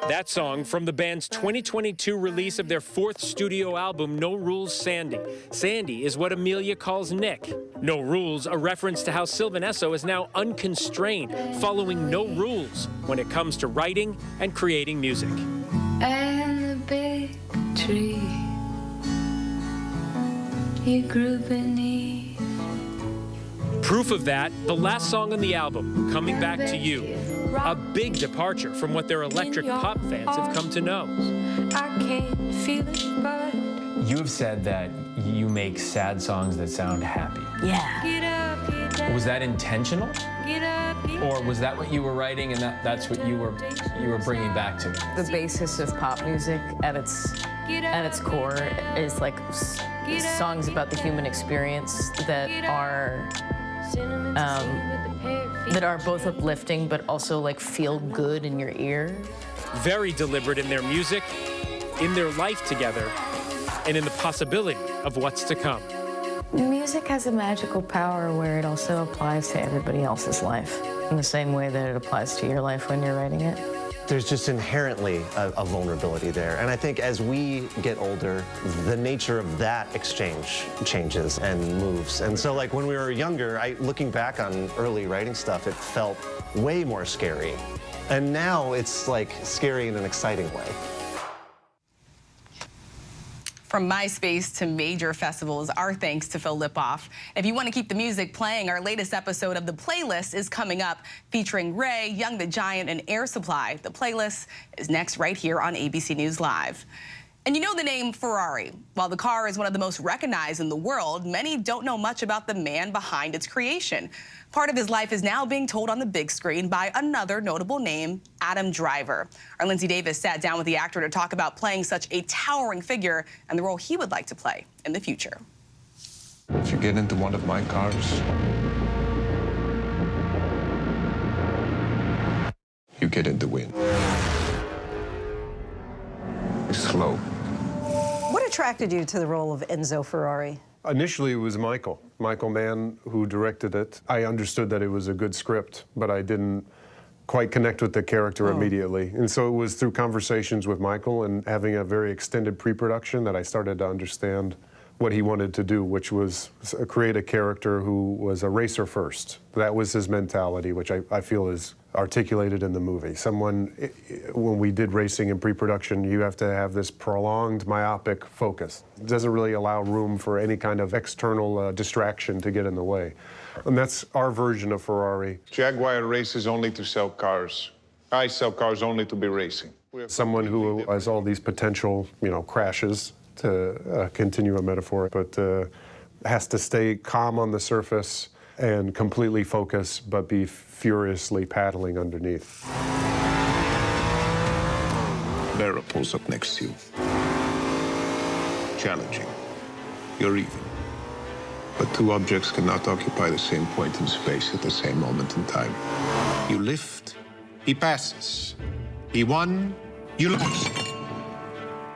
That song from the band's 2022 release of their fourth studio album, No Rules, Sandy. Sandy is what Amelia calls Nick. No Rules, a reference to how Sylvan Esso is now unconstrained, following no rules when it comes to writing and creating music. And the big tree you grew beneath. Proof of that, the last song on the album, Coming Back to You. A big departure from what their electric pop fans have come to know. I can't feel it, but You have said that you make sad songs that sound happy. Yeah. get up, get down, Was that intentional? get up, get Or was that what you were writing and that's what you were bringing back to me? The basis of pop music at its core is like songs about the human experience that are both uplifting but also like feel good in your ear. Very deliberate in their music, in their life together, and in the possibility of what's to come. Music has a magical power where it also applies to everybody else's life in the same way that it applies to your life when you're writing it. There's just inherently a vulnerability there. And I think as we get older, the nature of that exchange changes and moves. And so like when we were younger, looking back on early writing stuff, it felt way more scary. And now it's like scary in an exciting way. From MySpace to major festivals, our thanks to Phil Lipoff. If you want to keep the music playing, our latest episode of The Playlist is coming up, featuring Ray, Young the Giant, and Air Supply. The Playlist is next right here on ABC News Live. And you know the name Ferrari. While the car is one of the most recognized in the world, many don't know much about the man behind its creation. Part of his life is now being told on the big screen by another notable name, Adam Driver. Our Lindsay Davis sat down with the actor to talk about playing such a towering figure and the role he would like to play in the future. If you get into one of my cars, you get in the wind. It's slow. What attracted you to the role of Enzo Ferrari? Initially, it was Michael Mann, who directed it. I understood that it was a good script, but I didn't quite connect with the character immediately. And so it was through conversations with Michael and having a very extended pre-production that I started to understand what he wanted to do, which was create a character who was a racer first. That was his mentality, which I feel is articulated in the movie. Someone, when we did racing in pre-production, you have to have this prolonged myopic focus. It doesn't really allow room for any kind of external distraction to get in the way. And that's our version of Ferrari. Jaguar races only to sell cars. I sell cars only to be racing. Someone who has all these potential, crashes, to continue a metaphor, but has to stay calm on the surface and completely focus, but be furiously paddling underneath. Vera pulls up next to you. Challenging. You're even. But two objects cannot occupy the same point in space at the same moment in time. You lift, he passes. He won, you lost.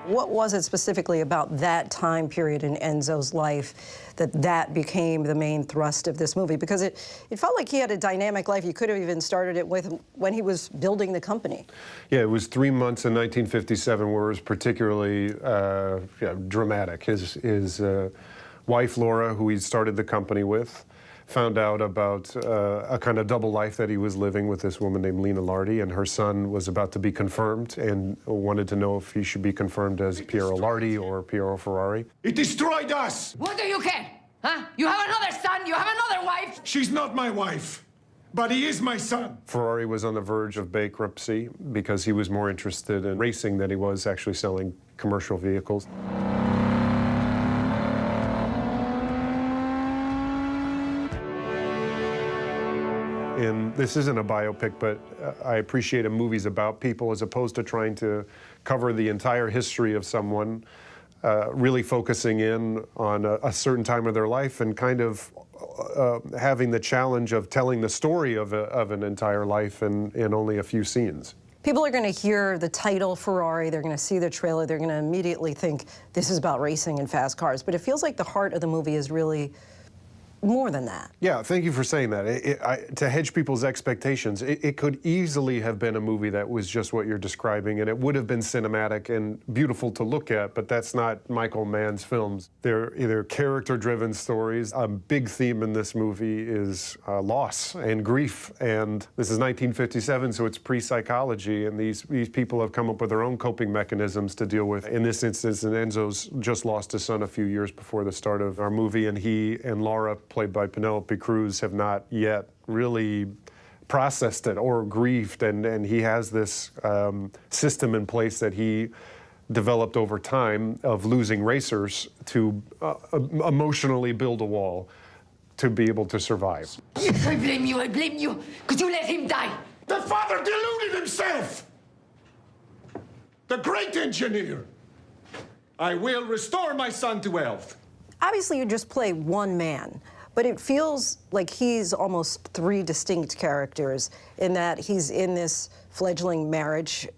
What was it specifically about that time period in Enzo's life that became the main thrust of this movie? Because it felt like he had a dynamic life. You could have even started it with when he was building the company. Yeah, it was 3 months in 1957 where it was particularly dramatic. His wife, Laura, who he started the company with, found out about a kind of double life that he was living with this woman named Lena Lardi, and her son was about to be confirmed and wanted to know if he should be confirmed as Piero Lardi or Piero Ferrari. It destroyed us! What do you care? Huh? You have another son, you have another wife! She's not my wife, but he is my son. Ferrari was on the verge of bankruptcy because he was more interested in racing than he was actually selling commercial vehicles. And this isn't a biopic, but I appreciate movies about people as opposed to trying to cover the entire history of someone, really focusing in on a certain time of their life and kind of having the challenge of telling the story of an entire life in only a few scenes. People are going to hear the title Ferrari, they're going to see the trailer, they're going to immediately think this is about racing and fast cars. But it feels like the heart of the movie is really more than that. Yeah, thank you for saying that. To hedge people's expectations, it could easily have been a movie that was just what you're describing, and it would have been cinematic and beautiful to look at, but that's not Michael Mann's films. They're either character-driven stories. A big theme in this movie is loss and grief, and this is 1957, so it's pre-psychology, and these people have come up with their own coping mechanisms to deal with. In this instance, Enzo's just lost his son a few years before the start of our movie, and he and Laura, played by Penelope Cruz, have not yet really processed it or grieved, and he has this system in place that he developed over time of losing racers to emotionally build a wall to be able to survive. I blame you, because you let him die. The father deluded himself! The great engineer! I will restore my son to health. Obviously, you just play one man, but it feels like he's almost three distinct characters in that he's in this fledgling marriage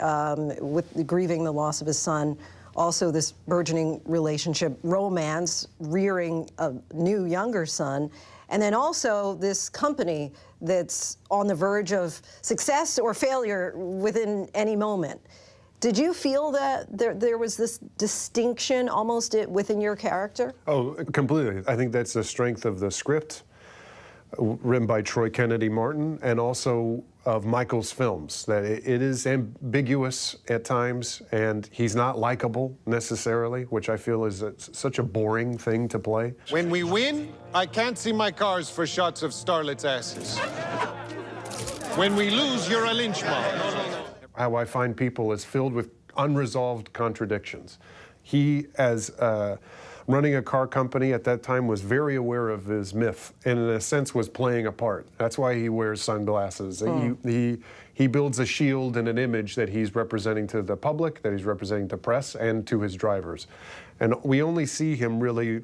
with grieving the loss of his son also this burgeoning relationship, romance, rearing a new younger son, and then also this company that's on the verge of success or failure within any moment. Did you feel that there was this distinction almost within your character? Oh, completely. I think that's the strength of the script, written by Troy Kennedy Martin, and also of Michael's films, that it is ambiguous at times, and he's not likable necessarily, which I feel is such a boring thing to play. When we win, I can't see my cars for shots of starlets' asses. When we lose, you're a lynch mob. How I find people is filled with unresolved contradictions. He, as running a car company at that time, was very aware of his myth, and in a sense was playing a part. That's why he wears sunglasses. He builds a shield and an image that he's representing to the public, that he's representing to press, and to his drivers. And we only see him really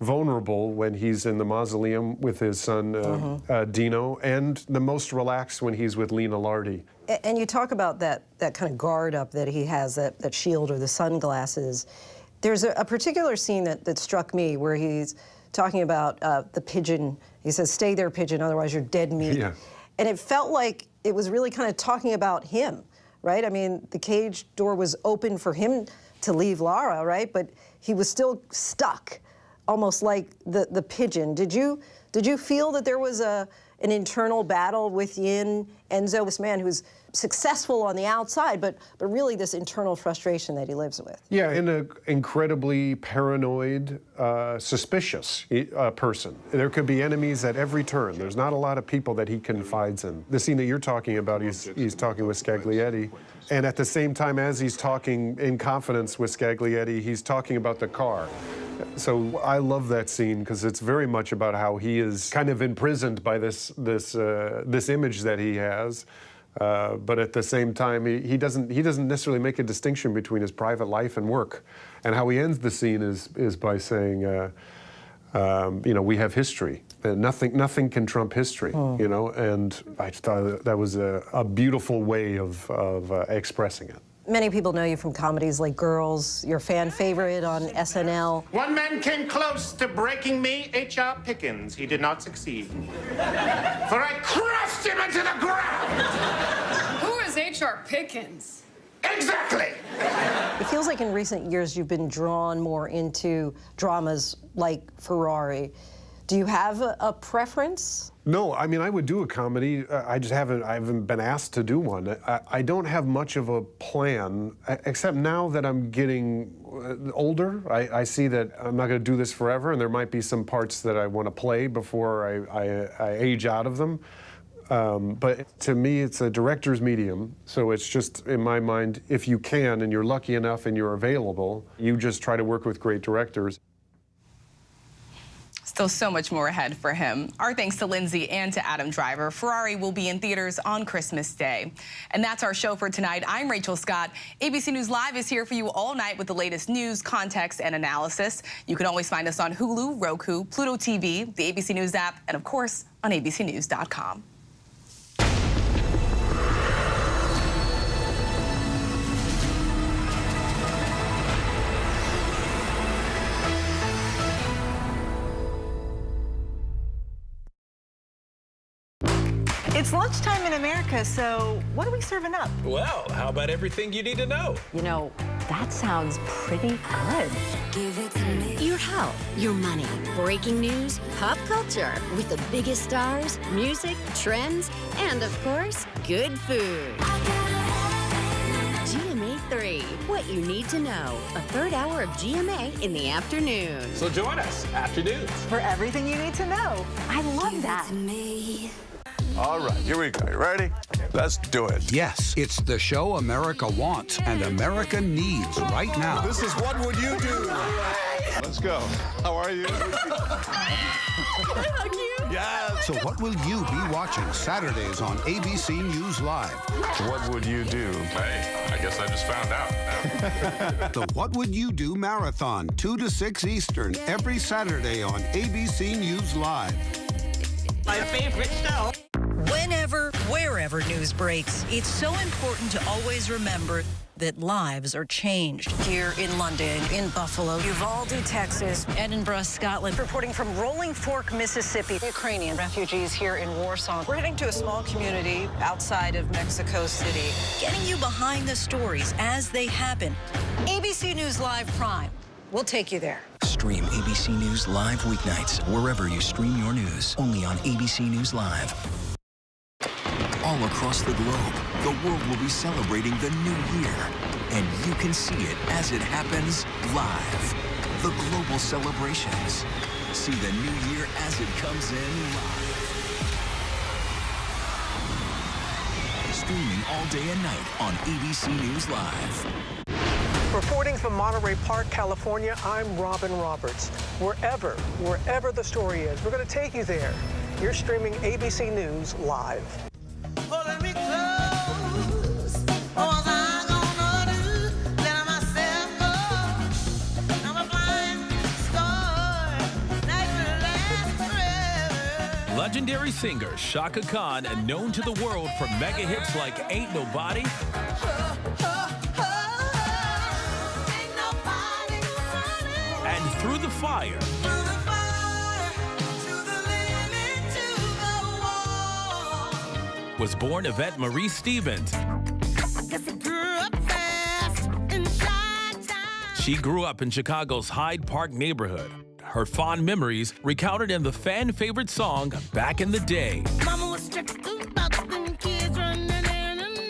vulnerable when he's in the mausoleum with his son, Dino, and the most relaxed when he's with Lena Lardy. And you talk about that kind of guard up that he has, that shield or the sunglasses. There's a particular scene that struck me where he's talking about the pigeon. He says, "Stay there, pigeon, otherwise you're dead meat." Yeah. And it felt like it was really kind of talking about him, right? I mean, the cage door was open for him to leave Lara, right? But he was still stuck, almost like the pigeon. Did you feel that there was an internal battle within Enzo, this man who's successful on the outside, but really this internal frustration that he lives with? Yeah, in an incredibly paranoid, suspicious person. There could be enemies at every turn. There's not a lot of people that he confides in. The scene that you're talking about, he's talking with Scaglietti, and at the same time as he's talking in confidence with Scaglietti, he's talking about the car. So I love that scene because it's very much about how he is kind of imprisoned by this image that he has. But at the same time, he doesn't necessarily make a distinction between his private life and work. And how he ends the scene is by saying, you know, we have history. Nothing can trump history. You know, and I thought that was a beautiful way of expressing it. Many people know you from comedies like Girls, your fan favorite on SNL. One man came close to breaking me, H.R. Pickens. He did not succeed. For I crushed him into the ground! Who is H.R. Pickens? Exactly! It feels like in recent years you've been drawn more into dramas like Ferrari. Do you have a preference? No, I mean, I would do a comedy. I haven't been asked to do one. I don't have much of a plan, except now that I'm getting older, I see that I'm not going to do this forever, and there might be some parts that I want to play before I age out of them. But to me, it's a director's medium, so it's just, in my mind, if you can, and you're lucky enough and you're available, you just try to work with great directors. Still so much more ahead for him. Our thanks to Lindsay and to Adam Driver. Ferrari will be in theaters on Christmas Day. And that's our show for tonight. I'm Rachel Scott. ABC News Live is here for you all night with the latest news, context, and analysis. You can always find us on Hulu, Roku, Pluto TV, the ABC News app, and of course, on abcnews.com. It's lunchtime in America, so what are we serving up? Well, how about everything you need to know? You know, that sounds pretty good. Give it to me. Your health, your money, breaking news, pop culture, with the biggest stars, music, trends, and of course, good food. GMA 3, what you need to know. A third hour of GMA in the afternoon. So join us, afternoons. For everything you need to know. I love that. All right, here we go. You ready? Let's do it. Yes, it's the show America wants and America needs right now. This is What Would You Do? Let's go. How are you? Yes. So what will you be watching Saturdays on ABC News Live? What would you do? Hey, I guess I just found out. The What Would You Do Marathon, 2 to 6 Eastern, every Saturday on ABC News Live. My favorite show. Whenever, wherever news breaks. It's so important to always remember that lives are changed. Here in London, in Buffalo, Uvalde, Texas, Edinburgh, Scotland. Reporting from Rolling Fork, Mississippi. Ukrainian refugees here in Warsaw. We're heading to a small community outside of Mexico City. Getting you behind the stories as they happen. ABC News Live Prime. We'll take you there. Stream ABC News Live weeknights wherever you stream your news. Only on ABC News Live. All across the globe, the world will be celebrating the new year. And you can see it as it happens live. The global celebrations. See the new year as it comes in live. Streaming all day and night on ABC News Live. Reporting from Monterey Park, California, I'm Robin Roberts. Wherever the story is, we're going to take you there. You're streaming ABC News Live. Legendary singer Shaka Khan, and known to the world for mega hits like Ain't Nobody and Through the Fire. Was born Yvette Marie Stevens. She grew up in Chicago's Hyde Park neighborhood. Her fond memories recounted in the fan-favorite song Back in the Day.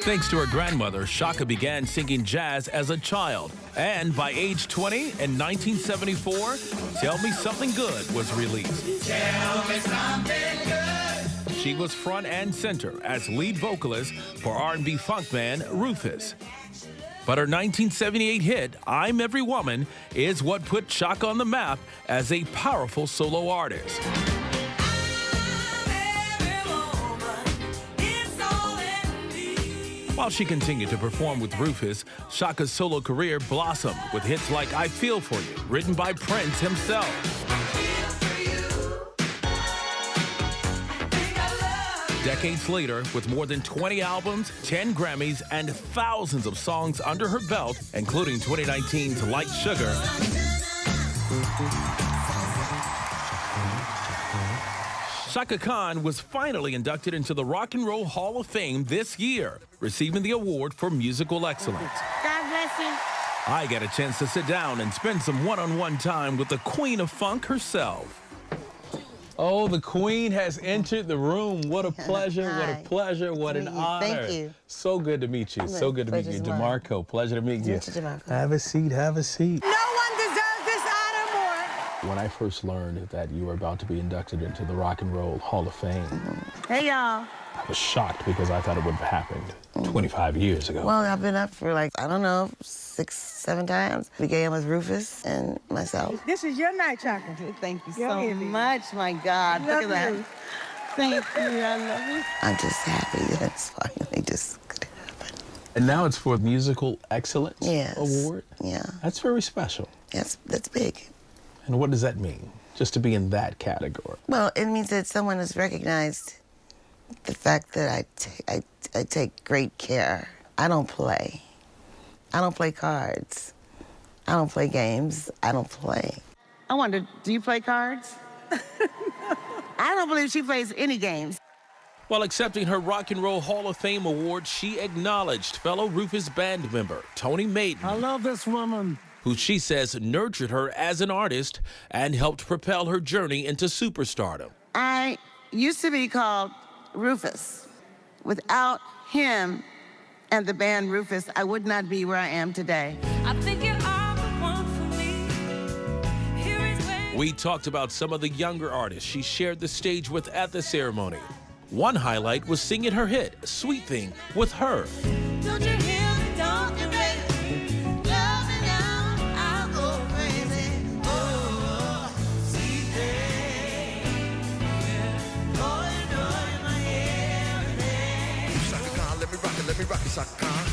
Thanks to her grandmother, Shaka began singing jazz as a child. And by age 20 in 1974, Tell Me Something Good was released. Tell me something good. She was front and center as lead vocalist for R&B funk band Rufus. But her 1978 hit, I'm Every Woman, is what put Shaka on the map as a powerful solo artist. While she continued to perform with Rufus, Shaka's solo career blossomed with hits like I Feel For You, written by Prince himself. Decades later, with more than 20 albums, 10 Grammys, and thousands of songs under her belt, including 2019's Like Sugar, Shaka Khan was finally inducted into the Rock and Roll Hall of Fame this year, receiving the award for musical excellence. God bless you. I got a chance to sit down and spend some one-on-one time with the Queen of Funk herself. Oh, the Queen has entered the room. What a pleasure, what a pleasure, what an honor. Thank you. So good to meet you. So good to meet you. DeMarco, pleasure to meet you. DeMarco. Have a seat, have a seat. No one deserves this honor more. When I first learned that you were about to be inducted into the Rock and Roll Hall of Fame, Hey, y'all. I was shocked because I thought it would have happened 25 years ago. Well, I've been up for like, I don't know, 6, 7 times. We began with Rufus and myself. This is your night, Shaka. Thank you so much, my God. Look at that. Thank you, I love you. I'm just happy that it's finally just could happen. And now it's for Musical Excellence Yes. Award? Yeah. That's very special. That's big. And what does that mean, just to be in that category? Well, it means that someone has recognized the fact that I take great care. I don't play. I don't play cards. I don't play games. I don't play. I wonder, do you play cards? I don't believe she plays any games. While accepting her Rock and Roll Hall of Fame award, she acknowledged fellow Rufus band member Tony Maiden. I love this woman. Who she says nurtured her as an artist and helped propel her journey into superstardom. I used to be called Rufus. Without him and the band Rufus, I would not be where I am today. I think you're all the one for me. Here is where We talked about some of the younger artists she shared the stage with at the ceremony. One highlight was singing her hit, Sweet Thing, with her. don't you hear me, don't you, baby? Love me now, I'll go crazy. Oh, sweet thing. Oh, you know you're my everything. Shaka Khan, let me rock it, Shaka Khan.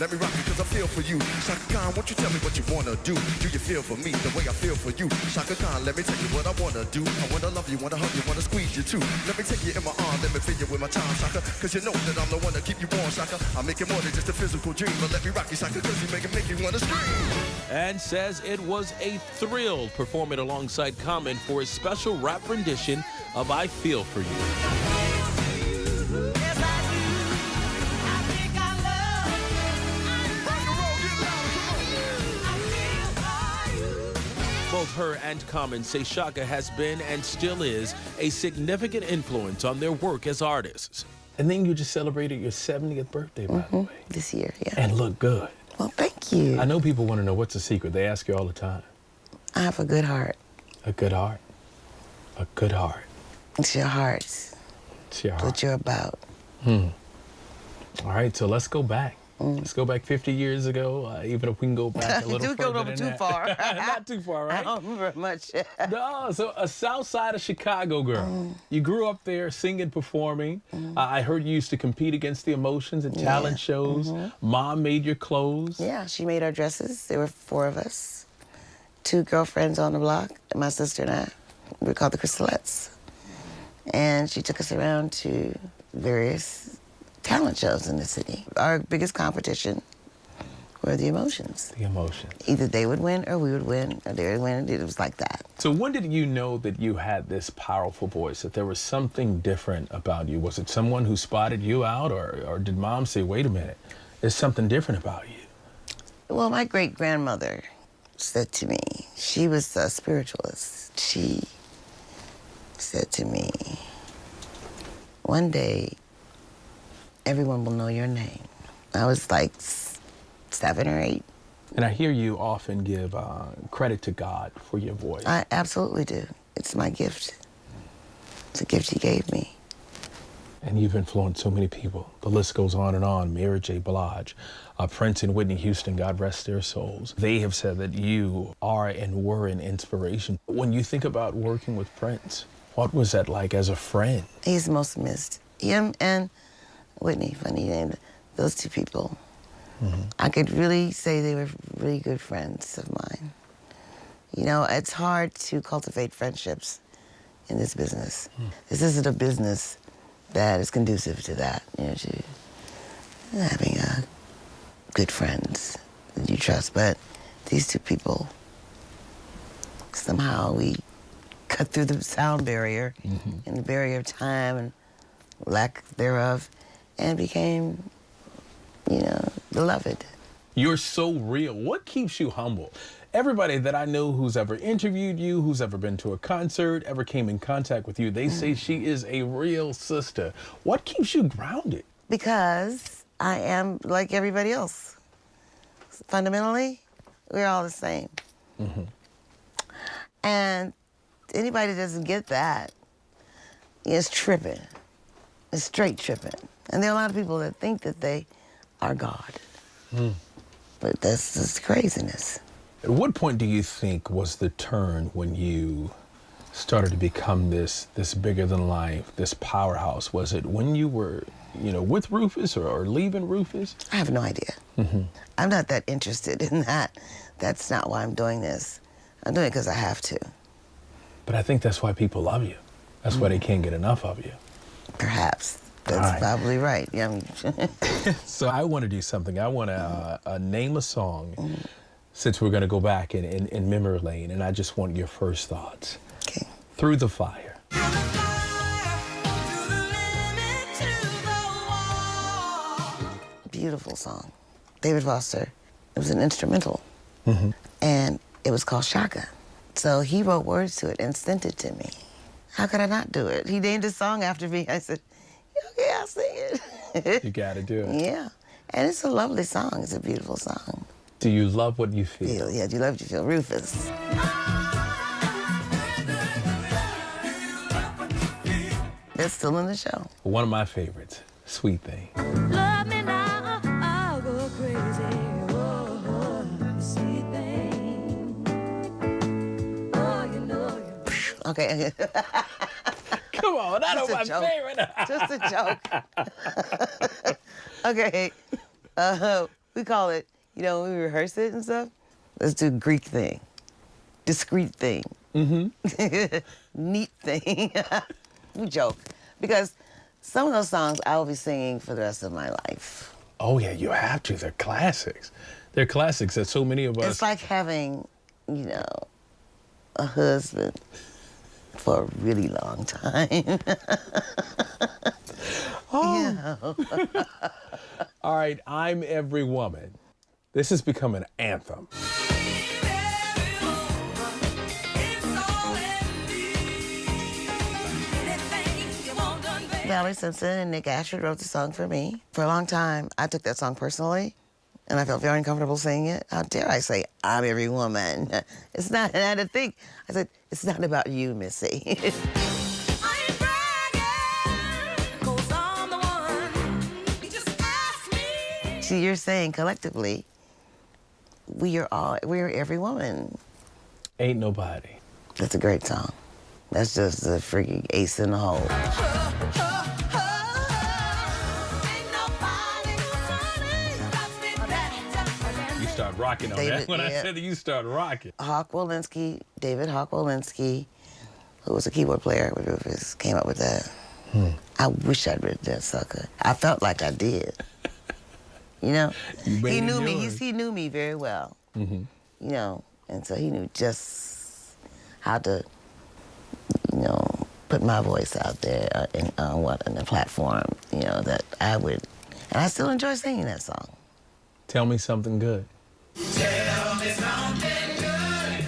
let me rock you cause I feel for you. Shaka Khan, won't you tell me what you wanna do? Do you feel for me the way I feel for you? Shaka Khan, let me tell you what I wanna do. I wanna love you, wanna hug you, wanna squeeze you too. Let me take you in my arm, let me fill you with my charm, Shaka. Cause you know that I'm the one to keep you warm, Shaka. I'll make it more than just a physical dream, but let me rock you, Shaka, cause you make you wanna scream. And says it was a thrill performing alongside Common for his special rap rendition of I Feel For You. Both her and Common say Shaka has been and still is a significant influence on their work as artists. And then you just celebrated your 70th birthday, by the way. This year, yeah. And look good. Well, thank you. I know people want to know what's the secret. They ask you all the time. I have a good heart. A good heart. A good heart. It's your heart. It's your heart. What you're about. All right, so let's go back. Let's go back 50 years ago, even if we can go back a little further go than too that. far. Not too far, right? I don't remember much. No, so a South Side of Chicago girl. You grew up there singing, performing. I heard you used to compete against the Emotions and talent shows. Mom made your clothes. Yeah, she made our dresses. There were 4 of us. 2 girlfriends on the block, my sister and I. We were called the Crystalettes. And she took us around to various talent shows in the city. Our biggest competition were the Emotions. The Emotions. Either they would win or we would win, or they would win. It was like that. So when did you know that you had this powerful voice, that there was something different about you? Was it someone who spotted you out, or did Mom say, wait a minute, there's something different about you? Well, my great-grandmother said to me, she was a spiritualist. She said to me, one day, everyone will know your name. I was like 7 or 8. And I hear you often give credit to God for your voice. I absolutely do. It's my gift. It's a gift he gave me. And you've influenced so many people. The list goes on and on. Mary J. Blige, Prince and Whitney Houston, God rest their souls. They have said that you are and were an inspiration. When you think about working with Prince, what was that like as a friend? He's most missed. Him and Whitney, funny name, those 2 people. I could really say they were really good friends of mine. You know, it's hard to cultivate friendships in this business. This isn't a business that is conducive to that, you know, to having good friends that you trust. But these 2 people, somehow we cut through the sound barrier and the barrier of time and lack thereof, and became, you know, beloved. You're so real. What keeps you humble? Everybody that I know who's ever interviewed you, who's ever been to a concert, ever came in contact with you, they say she is a real sister. What keeps you grounded? Because I am like everybody else. Fundamentally, we're all the same. And anybody that doesn't get that is tripping. It's straight tripping. And there are a lot of people that think that they are God. But that's just craziness. At what point do you think was the turn when you started to become this bigger than life, this powerhouse? Was it when you were, you know, with Rufus or leaving Rufus? I have no idea. I'm not that interested in that. That's not why I'm doing this. I'm doing it because I have to. But I think that's why people love you. That's why they can't get enough of you. Perhaps. That's probably right. Yeah. So I want to do something. I want to name a song, since we're going to go back in memory lane, and I just want your first thoughts. Okay. Through the Fire. Beautiful song. David Foster. It was an instrumental. And it was called Shaka. So he wrote words to it and sent it to me. How could I not do it? He named his song after me. I said, okay, I'll sing it. You got to do it. Yeah. And it's a lovely song. It's a beautiful song. Do you love what you feel? Yeah, do you love what you feel? Rufus. It's still in the show. One of my favorites, Sweet Thing. Love me now, I'll go crazy. Oh, sweet thing. Oh, you know you. Okay. Come on, that was my favorite. Just a joke. Okay. We call it, you know, when we rehearse it and stuff, let's do Greek thing, discreet thing, neat thing. We joke. Because some of those songs I will be singing for the rest of my life. Oh, yeah, you have to. They're classics. They're classics that so many of us... It's like having, you know, a husband for a really long time. Oh. All right, I'm Every Woman. This has become an anthem. Valerie Simpson and Nick Ashford wrote the song for me. For a long time, I took that song personally, and I felt very uncomfortable saying it. How dare I say, I'm every woman? It's not, and I had to think. I said, it's not about you, Missy. See, you're saying collectively, we're every woman. Ain't nobody. That's a great song. That's just the freaking ace in the hole. You start rocking on that when I said that you start rocking. David Hawk Walensky, who was a keyboard player with Rufus, came up with that. I wish I'd written that sucker. I felt like I did. You know, he knew me. He knew me very well. You know, and so he knew just how to, you know, put my voice out there on the platform. You know that I would, and I still enjoy singing that song. Tell me something good. Tell me something good.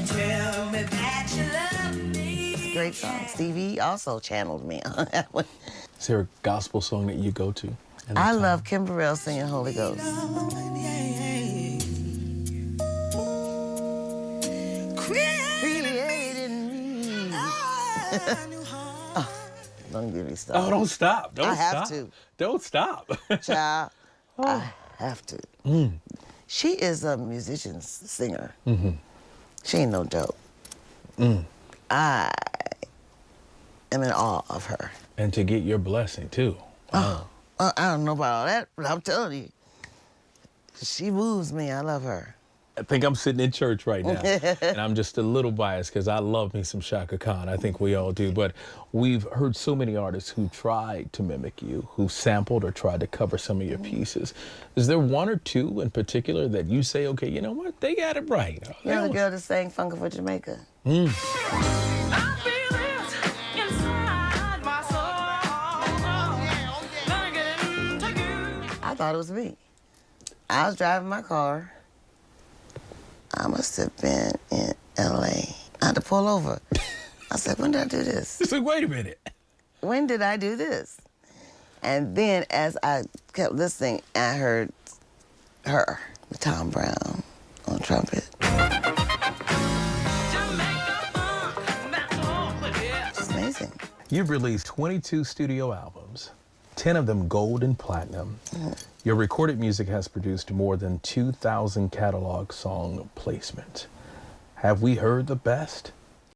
Tell me that you love me. Great song. Stevie also channeled me on that one. Is there a gospel song that you go to? I love Kim Burrell singing Holy Ghost. Created me. Oh, don't get me started. Oh, don't stop. Don't I stop. have to. Don't stop. Child, I have to. She is a musician, singer. She ain't no dope. I am in awe of her. And to get your blessing, too. Oh, I don't know about all that, but I'm telling you, she moves me. I love her. I think I'm sitting in church right now, and I'm just a little biased because I love me some Chaka Khan. I think we all do. But we've heard so many artists who tried to mimic you, who sampled or tried to cover some of your pieces. Is there one or two in particular that you say, okay, you know what, they got it right? You know the girl that sang Funkin' for Jamaica? I thought it was me. I was driving my car. I must have been in L.A. I had to pull over. I said, when did I do this? So wait a minute. When did I do this? And then as I kept listening, I heard her, Tom Brown, on trumpet. It's amazing. You've released 22 studio albums, 10 of them gold and platinum. Your recorded music has produced more than 2,000 catalog song placements. Have we heard the best?